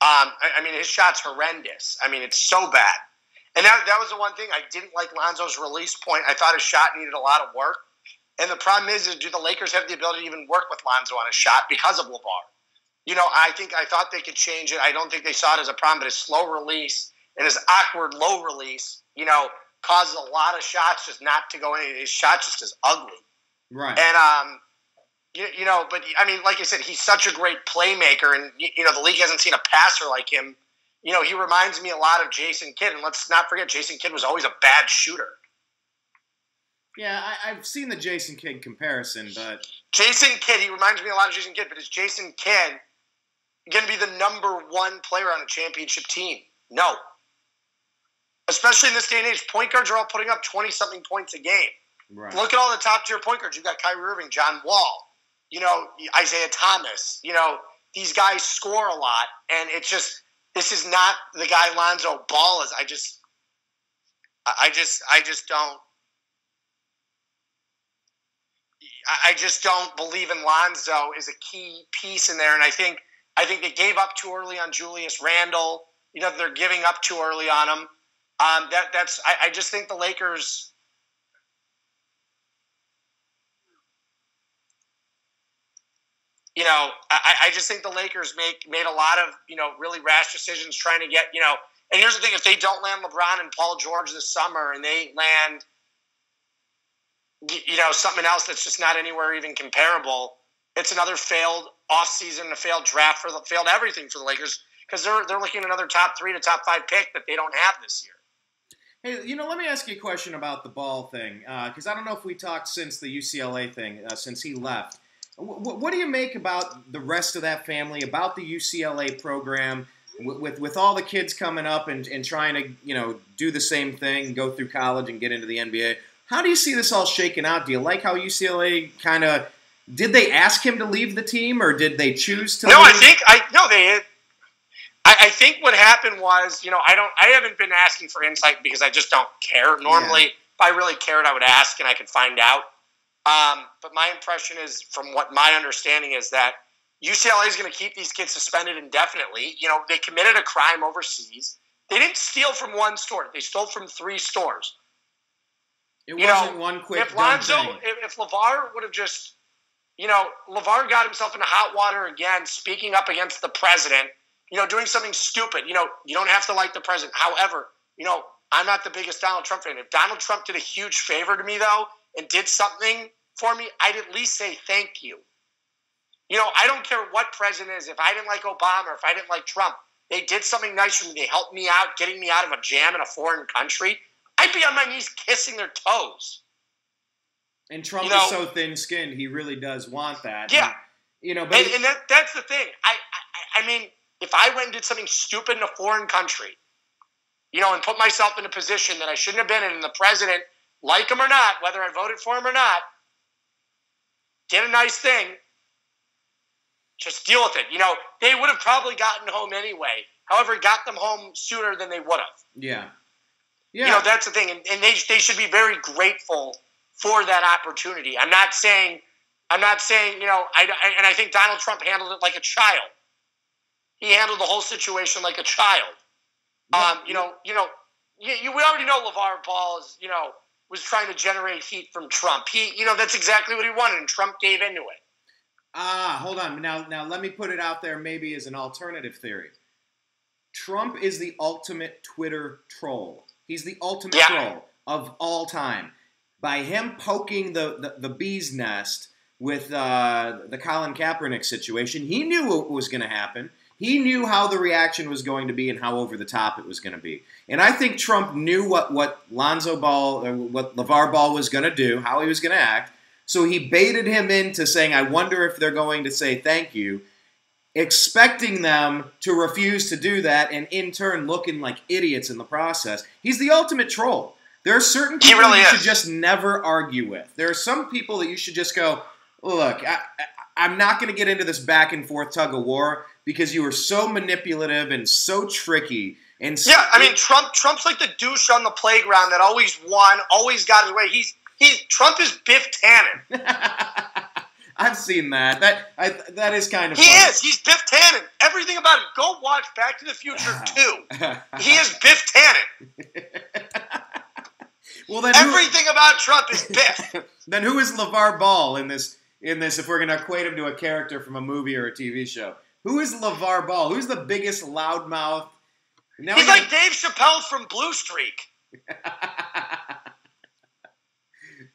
I mean, his shot's horrendous. I mean, it's so bad. And that was the one thing I didn't like Lonzo's release point. I thought his shot needed a lot of work. And the problem is do the Lakers have the ability to even work with Lonzo on his shot because of LeVar? I thought they could change it. I don't think they saw it as a problem, but his slow release and his awkward low release, causes a lot of shots just not to go in. His shot just is ugly. Right. And, but I mean, like I said, he's such a great playmaker, and, the league hasn't seen a passer like him. He reminds me a lot of Jason Kidd, and let's not forget, Jason Kidd was always a bad shooter. Yeah, I've seen the Jason Kidd comparison, but Jason Kidd, he reminds me a lot of Jason Kidd, but is Jason Kidd going to be the number one player on a championship team? No. Especially in this day and age, point guards are all putting up 20-something points a game. right. Look at all the top-tier point guards. You've got Kyrie Irving, John Wall, Isaiah Thomas. These guys score a lot, and it's just this is not the guy Lonzo Ball is. I just don't. I just don't believe in Lonzo as a key piece in there, and I think they gave up too early on Julius Randle. They're giving up too early on him. I just think the Lakers. I just think the Lakers made a lot of really rash decisions trying to get And here's the thing: if they don't land LeBron and Paul George this summer, and they land something else that's just not anywhere even comparable, it's another failed offseason, a failed draft, failed everything for the Lakers because they're looking at another top 3 to top 5 pick that they don't have this year. Hey, let me ask you a question about the Ball thing because I don't know if we talked since the UCLA thing, since he left. What do you make about the rest of that family, about the UCLA program, with all the kids coming up and trying to do the same thing, go through college and get into the NBA? How do you see this all shaking out? Do you like how UCLA kind of did they ask him to leave the team or did they choose to? No, leave? I think what happened was I haven't been asking for insight because I just don't care. Normally, if I really cared, I would ask and I could find out. But my impression is, from what my understanding is, that UCLA is going to keep these kids suspended indefinitely. They committed a crime overseas. They didn't steal from one store. They stole from 3 stores. It wasn't one quick if LeVar would have just, LeVar got himself into hot water again, speaking up against the president, doing something stupid. You don't have to like the president. However, I'm not the biggest Donald Trump fan. If Donald Trump did a huge favor to me, though, and did something for me, I'd at least say thank you. I don't care what president is. If I didn't like Obama or if I didn't like Trump, they did something nice for me. They helped me out, getting me out of a jam in a foreign country. I'd be on my knees kissing their toes. And Trump is so thin-skinned, he really does want that. Yeah. And, that's the thing. I mean, if I went and did something stupid in a foreign country, and put myself in a position that I shouldn't have been in, and the president, like him or not, whether I voted for him or not, did a nice thing, just deal with it. They would have probably gotten home anyway. However, it got them home sooner than they would have. Yeah. Yeah. That's the thing. And they should be very grateful for that opportunity. I'm not saying, and I think Donald Trump handled it like a child. He handled the whole situation like a child. We already know LeVar Ball was trying to generate heat from Trump. That's exactly what he wanted, and Trump gave into it. Hold on. Now let me put it out there maybe as an alternative theory. Trump is the ultimate Twitter troll. He's the ultimate troll of all time. By him poking the bee's nest with the Colin Kaepernick situation, he knew what was going to happen. He knew how the reaction was going to be and how over the top it was going to be. And I think Trump knew what Lonzo Ball, or what LeVar Ball was going to do, how he was going to act. So he baited him into saying, I wonder if they're going to say thank you, expecting them to refuse to do that and in turn looking like idiots in the process. He's the ultimate troll. There are certain people you should just never argue with. There are some people that you should just go, look, I'm not going to get into this back and forth tug of war because you were so manipulative and so tricky. And so, Trump's like the douche on the playground that always won, always got his way. Trump is Biff Tannen. I've seen that. That is kind of funny. He is. He's Biff Tannen. Everything about him. Go watch Back to the Future 2. He is Biff Tannen. Well, then everything about Trump is Biff. Then who is LeVar Ball in this? If we're going to equate him to a character from a movie or a TV show, who is LeVar Ball? Who's the biggest loudmouth? He's like Dave Chappelle from Blue Streak.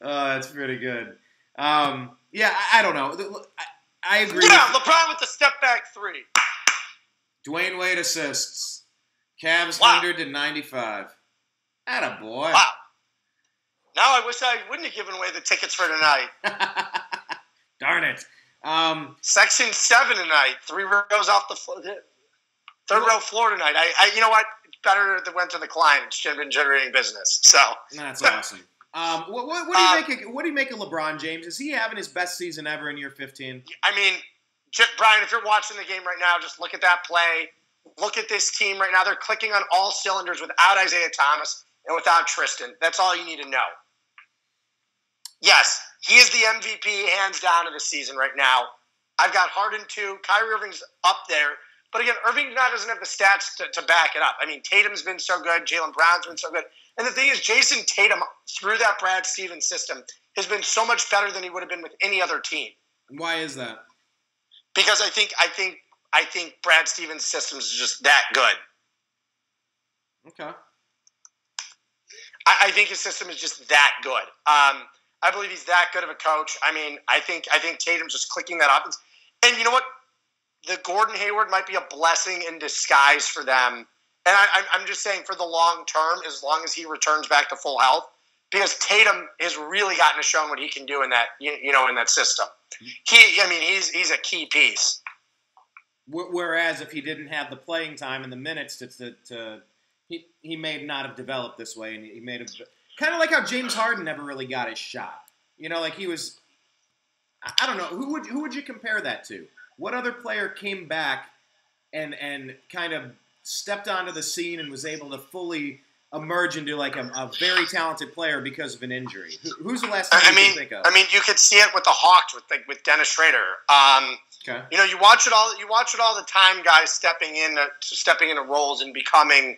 Oh, that's pretty good. I don't know. I agree. Yeah, LeBron with the step back 3. Dwayne Wade assists. Cavs 100 to 95. Attaboy. Wow. Now I wish I wouldn't have given away the tickets for tonight. Darn it. Section 7 tonight. 3 rows off the floor. Third row floor tonight. You know what? It's better that went to the client. It's been generating business. So that's awesome. What do you make of LeBron James? Is he having his best season ever in year 15? I mean, Brian, if you're watching the game right now, just look at that play. Look at this team right now. They're clicking on all cylinders without Isaiah Thomas and without Tristan. That's all you need to know. Yes, he is the MVP hands down of the season right now. I've got Harden 2. Kyrie Irving's up there. But again, Irving now doesn't have the stats to back it up. I mean, Tatum's been so good. Jaylen Brown's been so good. And the thing is, Jason Tatum, through that Brad Stevens system, has been so much better than he would have been with any other team. Why is that? Because I think Brad Stevens' system is just that good. Okay. I think his system is just that good. I believe he's that good of a coach. I mean, I think Tatum's just clicking that offense. And you know what? The Gordon Hayward might be a blessing in disguise for them. And I'm just saying for the long term, as long as he returns back to full health, because Tatum has really gotten to show what he can do in that in that system. He's a key piece. Whereas if he didn't have the playing time and the minutes he may not have developed this way, and he may have kind of like how James Harden never really got his shot. Like he was. I don't know who would you compare that to? What other player came back and kind of stepped onto the scene and was able to fully emerge into like a very talented player because of an injury? Who's the last time you can think of? I mean, you could see it with the Hawks with Dennis Schrader. Okay. You watch it all the time. Guys stepping into roles and becoming.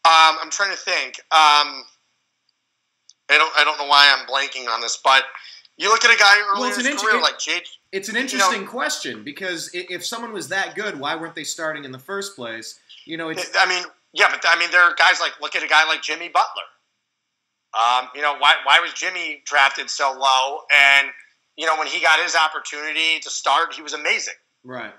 I'm trying to think. I don't know why I'm blanking on this, but you look at a guy early in his career like Jade. It's an interesting question because if someone was that good, why weren't they starting in the first place? There are guys look at a guy like Jimmy Butler. Why was Jimmy drafted so low? And when he got his opportunity to start, he was amazing. Right.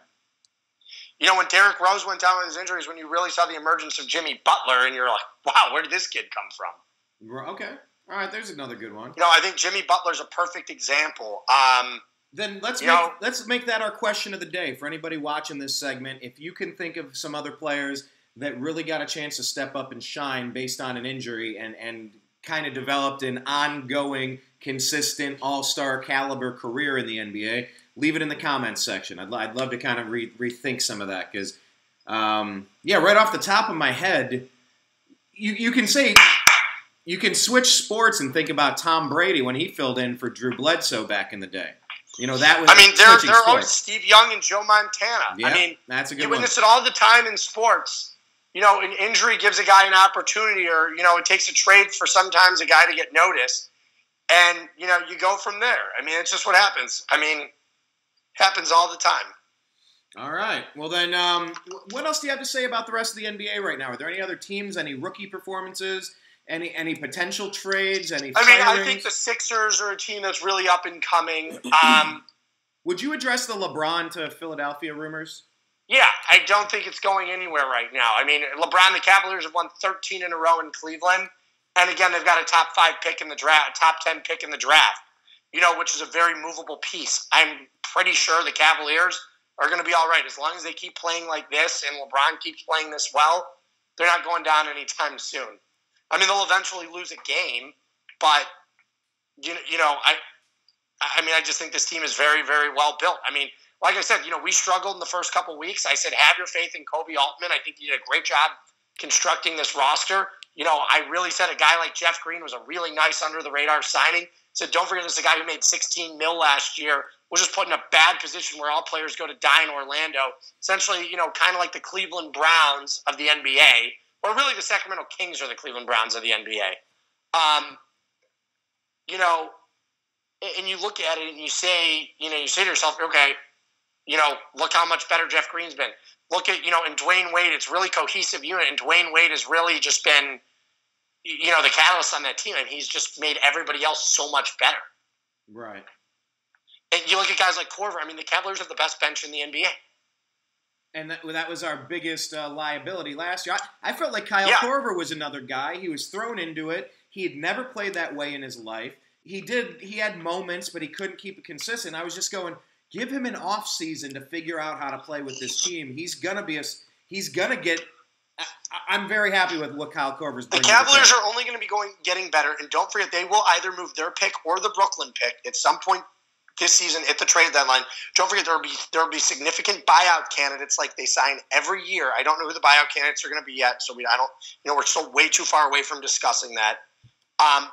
When Derrick Rose went down with his injuries, when you really saw the emergence of Jimmy Butler, and you're like, wow, where did this kid come from? Okay. All right, there's another good one. I think Jimmy Butler's a perfect example. Then let's make that our question of the day for anybody watching this segment. If you can think of some other players that really got a chance to step up and shine based on an injury and kind of developed an ongoing, consistent, all-star caliber career in the NBA, leave it in the comments section. I'd love to kind of rethink some of that because, right off the top of my head, you can say you can switch sports and think about Tom Brady when he filled in for Drew Bledsoe back in the day. That was. There are Steve Young and Joe Montana. Yeah, that's a good one. You witness it all the time in sports. An injury gives a guy an opportunity, or it takes a trade for sometimes a guy to get noticed, and you go from there. It's just what happens. Happens all the time. All right. Well, then, what else do you have to say about the rest of the NBA right now? Are there any other teams, any rookie performances, any potential trades, any firings? I think the Sixers are a team that's really up and coming. Would you address the LeBron to Philadelphia rumors? Yeah, I don't think it's going anywhere right now. LeBron, the Cavaliers have won 13 in a row in Cleveland. And again, they've got a top 5 pick in the draft, top 10 pick in the draft, which is a very movable piece. I'm pretty sure the Cavaliers are going to be all right. As long as they keep playing like this and LeBron keeps playing this well, they're not going down anytime soon. They'll eventually lose a game, but, I just think this team is very, very well built. Like I said, we struggled in the first couple weeks. I said, have your faith in Kobe Altman. I think he did a great job constructing this roster. I really said a guy like Jeff Green was a really nice under-the-radar signing. Said, don't forget this is a guy who made $16 million last year, was just put in a bad position where all players go to die in Orlando. Essentially, kind of like the Cleveland Browns of the NBA, or really the Sacramento Kings are the Cleveland Browns of the NBA. And you look at it and you say to yourself, okay, look how much better Jeff Green's been. Look at, in Dwayne Wade, it's really cohesive unit, and Dwayne Wade has really just been, the catalyst on that team, and he's just made everybody else so much better. Right. And you look at guys like Korver. The Cavaliers have the best bench in the NBA. And that was our biggest liability last year. I felt like Kyle Korver was another guy. He was thrown into it. he had never played that way in his life. He had moments, but he couldn't keep it consistent. I was just going, give him an off season to figure out how to play with this team. He's gonna get. I'm very happy with what Kyle Korver's bringing. The Cavaliers are only going to be getting better, and don't forget they will either move their pick or the Brooklyn pick at some point this season at the trade deadline. Don't forget there will be significant buyout candidates like they sign every year. I don't know who the buyout candidates are going to be yet, so we're still way too far away from discussing that.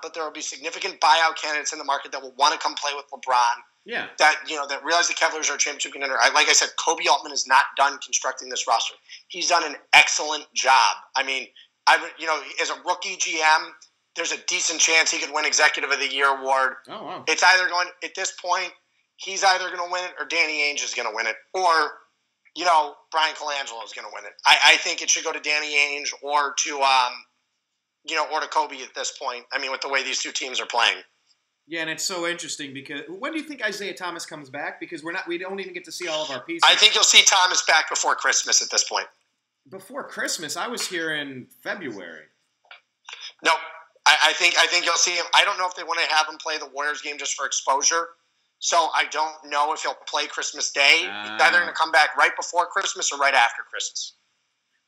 But there will be significant buyout candidates in the market that will want to come play with LeBron. Yeah. That realize the Cavaliers are a championship contender. Like I said, Kobe Altman is not done constructing this roster. He's done an excellent job. I mean, as a rookie GM, there's a decent chance he could win Executive of the Year award. Oh wow. It's either going at this point, he's either going to win it or Danny Ainge is going to win it, or Brian Colangelo is going to win it. I think it should go to Danny Ainge or to or to Kobe at this point. I mean, with the way these two teams are playing. Yeah, and it's so interesting because when do you think Isaiah Thomas comes back? Because we don't even get to see all of our pieces. I think you'll see Thomas back before Christmas at this point. Before Christmas? I was here in February. No, I think you'll see him. I don't know if they want to have him play the Warriors game just for exposure. So I don't know if he'll play Christmas Day. He's either going to come back right before Christmas or right after Christmas.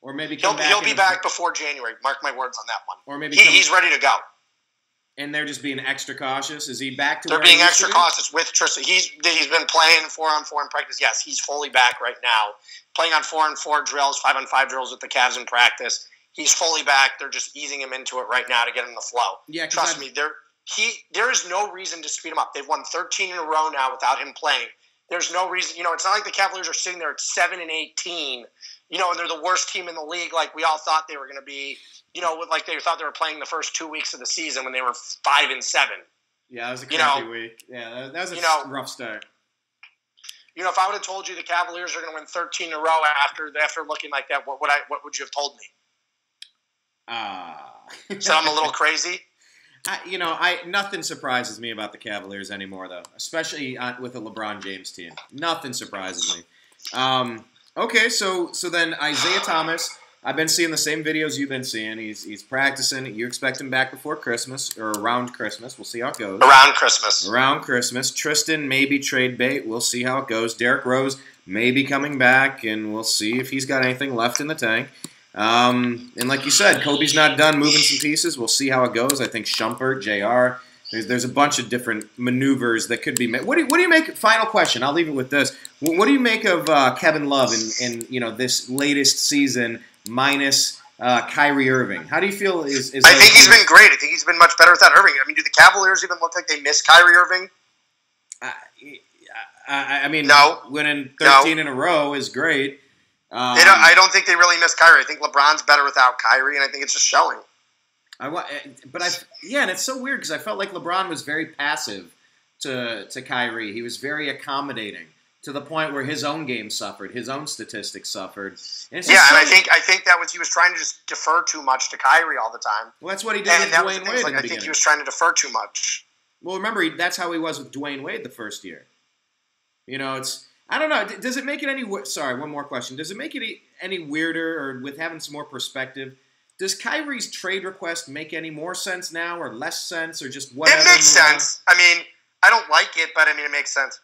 Or maybe he'll be back before January. Mark my words on that one. Or maybe he's ready to go. And they're just being extra cautious. Is he back to? They're being extra cautious with Tristan. He's been playing 4-on-4 in practice. Yes, he's fully back right now, playing on 4-on-4 drills, 5-on-5 drills with the Cavs in practice. He's fully back. They're just easing him into it right now to get him the flow. Yeah, trust me. There is no reason to speed him up. They've won 13 in a row now without him playing. There's no reason. It's not like the Cavaliers are sitting there at 7-18. And they're the worst team in the league, like we all thought they were going to be. Like they thought they were playing the first 2 weeks of the season when they were 5-7. Yeah, that was a crappy week. Yeah, that was a rough start. If I would have told you the Cavaliers are going to win 13 in a row after looking like that, what would you have told me? So I'm a little crazy. Nothing surprises me about the Cavaliers anymore, though, especially with a LeBron James team. Nothing surprises me. Okay, so then Isaiah Thomas. I've been seeing the same videos you've been seeing. He's practicing. You expect him back before Christmas or around Christmas. We'll see how it goes. Around Christmas. Tristan maybe trade bait. We'll see how it goes. Derrick Rose may be coming back, and we'll see if he's got anything left in the tank. And like you said, Kobe's not done moving some pieces. We'll see how it goes. I think Shumpert, JR. There's a bunch of different maneuvers that could be made. What do you make? Final question. I'll leave it with this. What do you make of Kevin Love in this latest season minus Kyrie Irving? How do you feel? I think he's been great. I think he's been much better without Irving. I mean, do the Cavaliers even look like they miss Kyrie Irving? No. Winning 13 in a row is great. I don't think they really miss Kyrie. I think LeBron's better without Kyrie, and I think it's just showing. And it's so weird because I felt like LeBron was very passive to Kyrie. He was very accommodating to the point where his own game suffered, his own statistics suffered. And I think that was he was trying to just defer too much to Kyrie all the time. Well, that's what he did with Dwayne Wade. I think he was trying to defer too much. Well, remember that's how he was with Dwayne Wade the first year. I don't know. Does it make it any? Sorry, one more question. Does it make it any weirder, or with having some more perspective? Does Kyrie's trade request make any more sense now, or less sense, or just whatever? It makes sense. I mean, I don't like it, but I mean, it makes sense.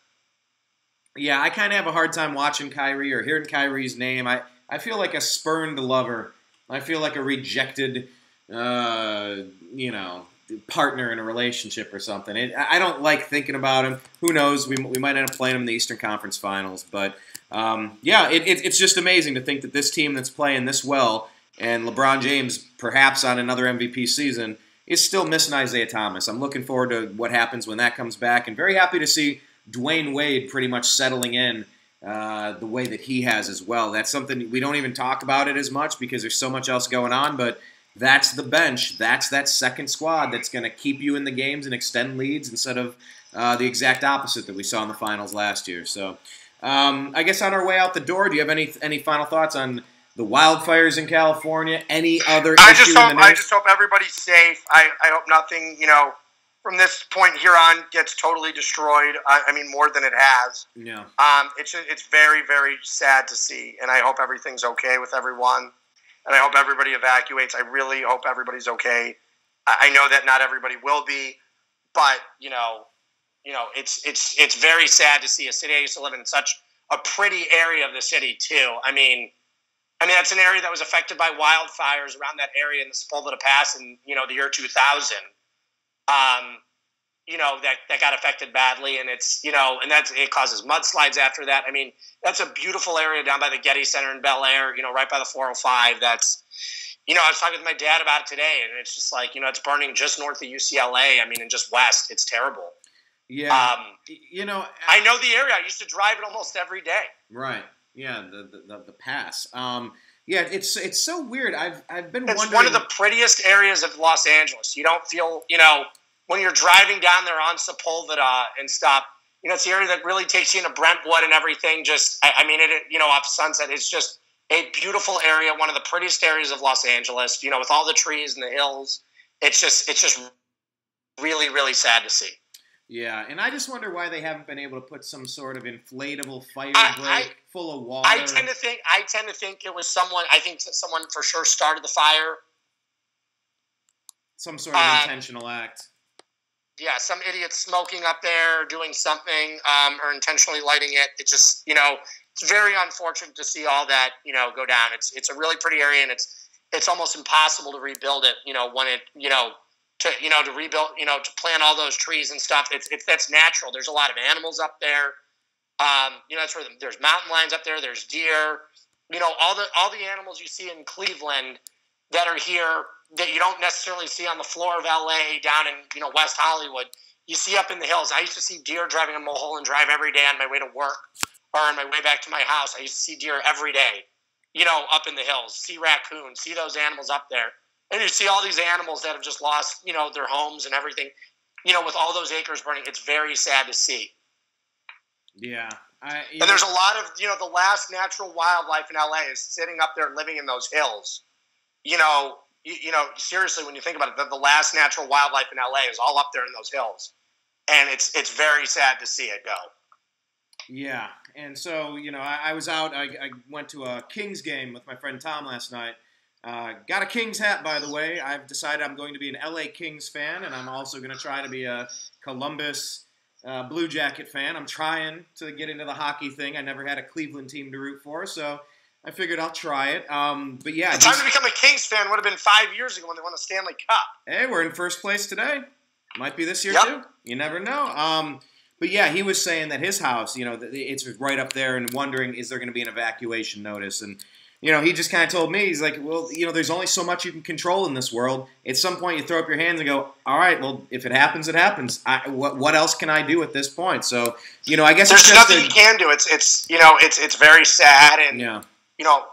Yeah, I kind of have a hard time watching Kyrie or hearing Kyrie's name. I feel like a spurned lover. I feel like a rejected, partner in a relationship or something. I don't like thinking about him. Who knows? We might end up playing him in the Eastern Conference Finals. But, it's just amazing to think that this team that's playing this well and LeBron James, perhaps on another MVP season, is still missing Isaiah Thomas. I'm looking forward to what happens when that comes back, and very happy to see Dwayne Wade pretty much settling in the way that he has as well. That's something we don't even talk about it as much because there's so much else going on, but that's the bench. That's that second squad that's going to keep you in the games and extend leads instead of the exact opposite that we saw in the finals last year. So I guess on our way out the door, do you have any final thoughts on the wildfires in California? Any other I just hope everybody's safe. I hope nothing, from this point here on gets totally destroyed. I mean, more than it has. Yeah. It's very, very sad to see, and I hope everything's okay with everyone, and I hope everybody evacuates. I really hope everybody's okay. I know that not everybody will be, but it's very sad to see a city I used to live in such a pretty area of the city too. I mean, that's an area that was affected by wildfires around that area in the Sepulveda Pass in the year 2000. That got affected badly, and it causes mudslides after that. I mean, that's a beautiful area down by the Getty Center in Bel Air, right by the 405. That's, I was talking with my dad about it today, and it's just like, it's burning just north of UCLA. I mean, and just west. It's terrible. Yeah. I know the area. I used to drive it almost every day. Right. Yeah. The pass. Yeah. It's so weird. I've been It's wondering. one of the prettiest areas of Los Angeles. You don't feel, when you're driving down there on Sepulveda and stuff, it's the area that really takes you into Brentwood and everything. Just, off Sunset, it's just a beautiful area, one of the prettiest areas of Los Angeles, with all the trees and the hills. It's just really, really sad to see. Yeah, and I just wonder why they haven't been able to put some sort of inflatable fire break full of water. I tend to think it was someone. I think someone for sure started the fire. Some sort of intentional act. Yeah, some idiot smoking up there, doing something, or intentionally lighting it. It just, it's very unfortunate to see all that, go down. It's a really pretty area, and it's almost impossible to rebuild it. When it, to rebuild, to plant all those trees and stuff. That's natural. There's a lot of animals up there. That's where there's mountain lions up there. There's deer. All the animals you see in Cleveland that are here that you don't necessarily see on the floor of LA down in, West Hollywood, you see up in the hills. I used to see deer driving on Mulholland Drive every day on my way to work or on my way back to my house. I used to see deer every day, up in the hills, see raccoons, see those animals up there. And you see all these animals that have just lost, their homes and everything, with all those acres burning. It's very sad to see. Yeah. And there's a lot of, the last natural wildlife in LA is sitting up there living in those hills. Seriously, when you think about it, the last natural wildlife in LA is all up there in those hills. And it's very sad to see it go. Yeah. And so, I was out. I went to a Kings game with my friend Tom last night. Got a Kings hat, by the way. I've decided I'm going to be an LA Kings fan, and I'm also going to try to be a Columbus Blue Jacket fan. I'm trying to get into the hockey thing. I never had a Cleveland team to root for, so I figured I'll try it. But yeah, the time to become a Kings fan would have been 5 years ago when they won the Stanley Cup. Hey, we're in first place today. Might be this year Yep. too. You never know. But yeah, he was saying that his house, it's right up there, and wondering, is there going to be an evacuation notice? And he just kind of told me, he's like, well, there's only so much you can control in this world. At some point, you throw up your hands and go, all right, well, if it happens, it happens. What else can I do at this point? So, I guess there's nothing you can do. It's very sad, and yeah.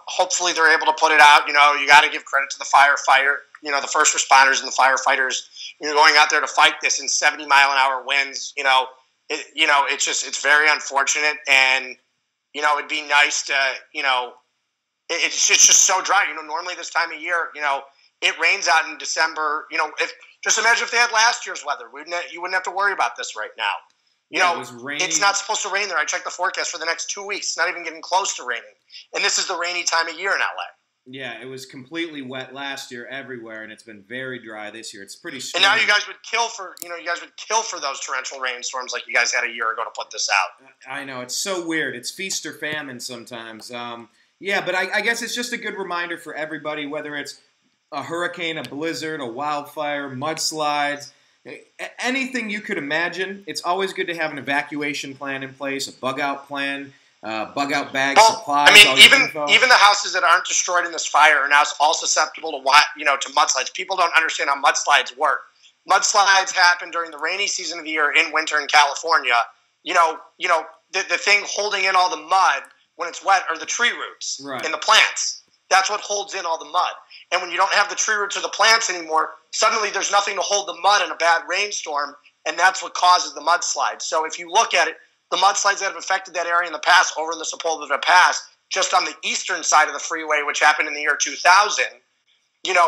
Hopefully they're able to put it out. You got to give credit to the firefighter, the first responders and the firefighters. Going out there to fight this in 70-mile-an-hour winds. It's very unfortunate, and it'd be nice to It's just so dry. Normally this time of year, it rains out in December. Just imagine if they had last year's weather. You wouldn't have to worry about this right now. It was raining. It's not supposed to rain there. I checked the forecast for the next 2 weeks. It's not even getting close to raining. And this is the rainy time of year in LA. Yeah, it was completely wet last year everywhere, and it's been very dry this year. It's pretty strange. And now you guys would kill for those torrential rainstorms like you guys had a year ago to put this out. I know. It's so weird. It's feast or famine sometimes. Yeah, but I guess it's just a good reminder for everybody, whether it's a hurricane, a blizzard, a wildfire, mudslides, anything you could imagine. It's always good to have an evacuation plan in place, a bug-out plan, bug-out bag, supplies. Even the houses that aren't destroyed in this fire are now all susceptible to mudslides. People don't understand how mudslides work. Mudslides happen during the rainy season of the year in winter in California. The thing holding in all the mud when it's wet are the tree roots and the plants. That's what holds in all the mud. And when you don't have the tree roots or the plants anymore, suddenly there's nothing to hold the mud in a bad rainstorm, and that's what causes the mudslides. So if you look at it, the mudslides that have affected that area in the past, over in the Sepulveda Pass, just on the eastern side of the freeway, which happened in the year 2000,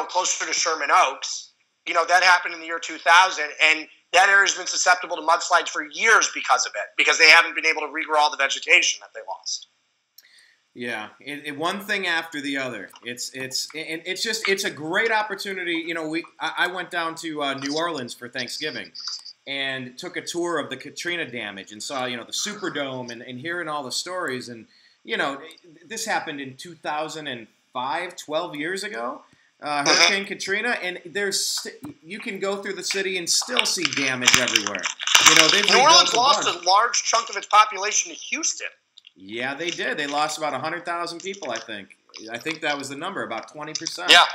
closer to Sherman Oaks, that happened in the year 2000, and that area has been susceptible to mudslides for years because of it, because they haven't been able to regrow all the vegetation that they lost. Yeah, one thing after the other. It's a great opportunity. You know, I went down to New Orleans for Thanksgiving and took a tour of the Katrina damage and saw, you know, the Superdome and hearing all the stories. And, you know, this happened in 2005, 12 years ago, Hurricane Katrina. And you can go through the city and still see damage everywhere. You know, New Orleans lost a large chunk of its population to Houston. Yeah, they did. They lost about 100,000 people, I think. I think that was the number, about 20%. Yeah.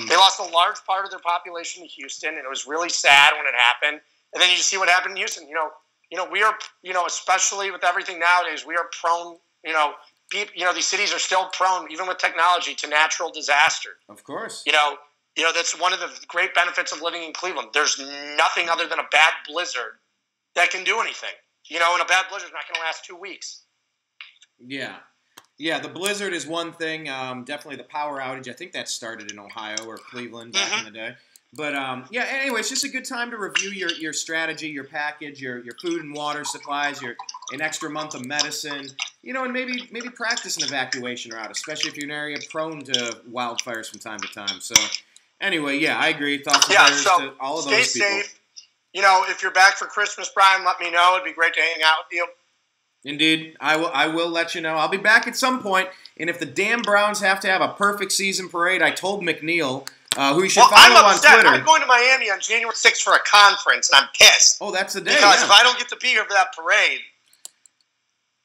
They lost a large part of their population to Houston, and it was really sad when it happened. And then you see what happened in Houston. You know, we are, you know, especially with everything nowadays, we are prone, these cities are still prone, even with technology, to natural disaster. Of course. You know, that's one of the great benefits of living in Cleveland. There's nothing other than a bad blizzard that can do anything. You know, and a bad blizzard's not going to last 2 weeks. Yeah. Yeah, the blizzard is one thing. Definitely the power outage. I think that started in Ohio or Cleveland back in the day. But, yeah, anyway, it's just a good time to review your strategy, your package, your food and water supplies, an extra month of medicine, you know, and maybe practice an evacuation route, especially if you're in an area prone to wildfires from time to time. So, anyway, yeah, I agree. Thoughts and prayers to all of those people. Stay safe. You know, if you're back for Christmas, Brian, let me know. It'd be great to hang out with you. Indeed. I will let you know. I'll be back at some point, and if the damn Browns have to have a perfect season parade, I told McNeil, who you should follow on Twitter. I'm going to Miami on January 6th for a conference, and I'm pissed. Oh, that's the day. Because if I don't get to be here for that parade.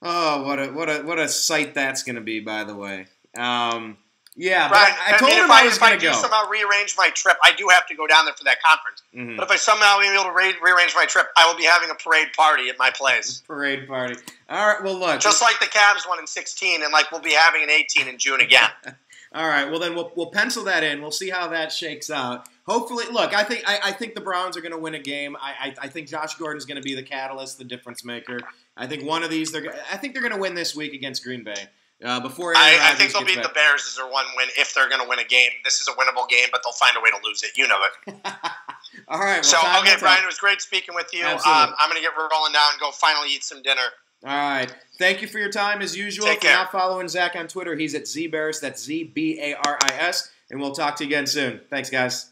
Oh, what a sight that's going to be, by the way. Yeah, right. But I told him I was going to go. If I do somehow rearrange my trip, I do have to go down there for that conference. Mm-hmm. But if I somehow am able to rearrange my trip, I will be having a parade party at my place. Parade party. All right, well, look. Just like the Cavs won in 16, and like we'll be having an 18 in June again. All right, well, then we'll pencil that in. We'll see how that shakes out. Hopefully, look, I think the Browns are going to win a game. I think Josh Gordon's going to be the catalyst, the difference maker. I think one of these, I think they're going to win this week against Green Bay. I think they'll beat the Bears as their one win if they're going to win a game. This is a winnable game, but they'll find a way to lose it. You know it. All right. Well, okay, Brian, it was great speaking with you. I'm going to get rolling now and go finally eat some dinner. All right. Thank you for your time as usual. Take care. If you're not following Zach on Twitter, he's at Zbaris. That's Zbaris. And we'll talk to you again soon. Thanks, guys.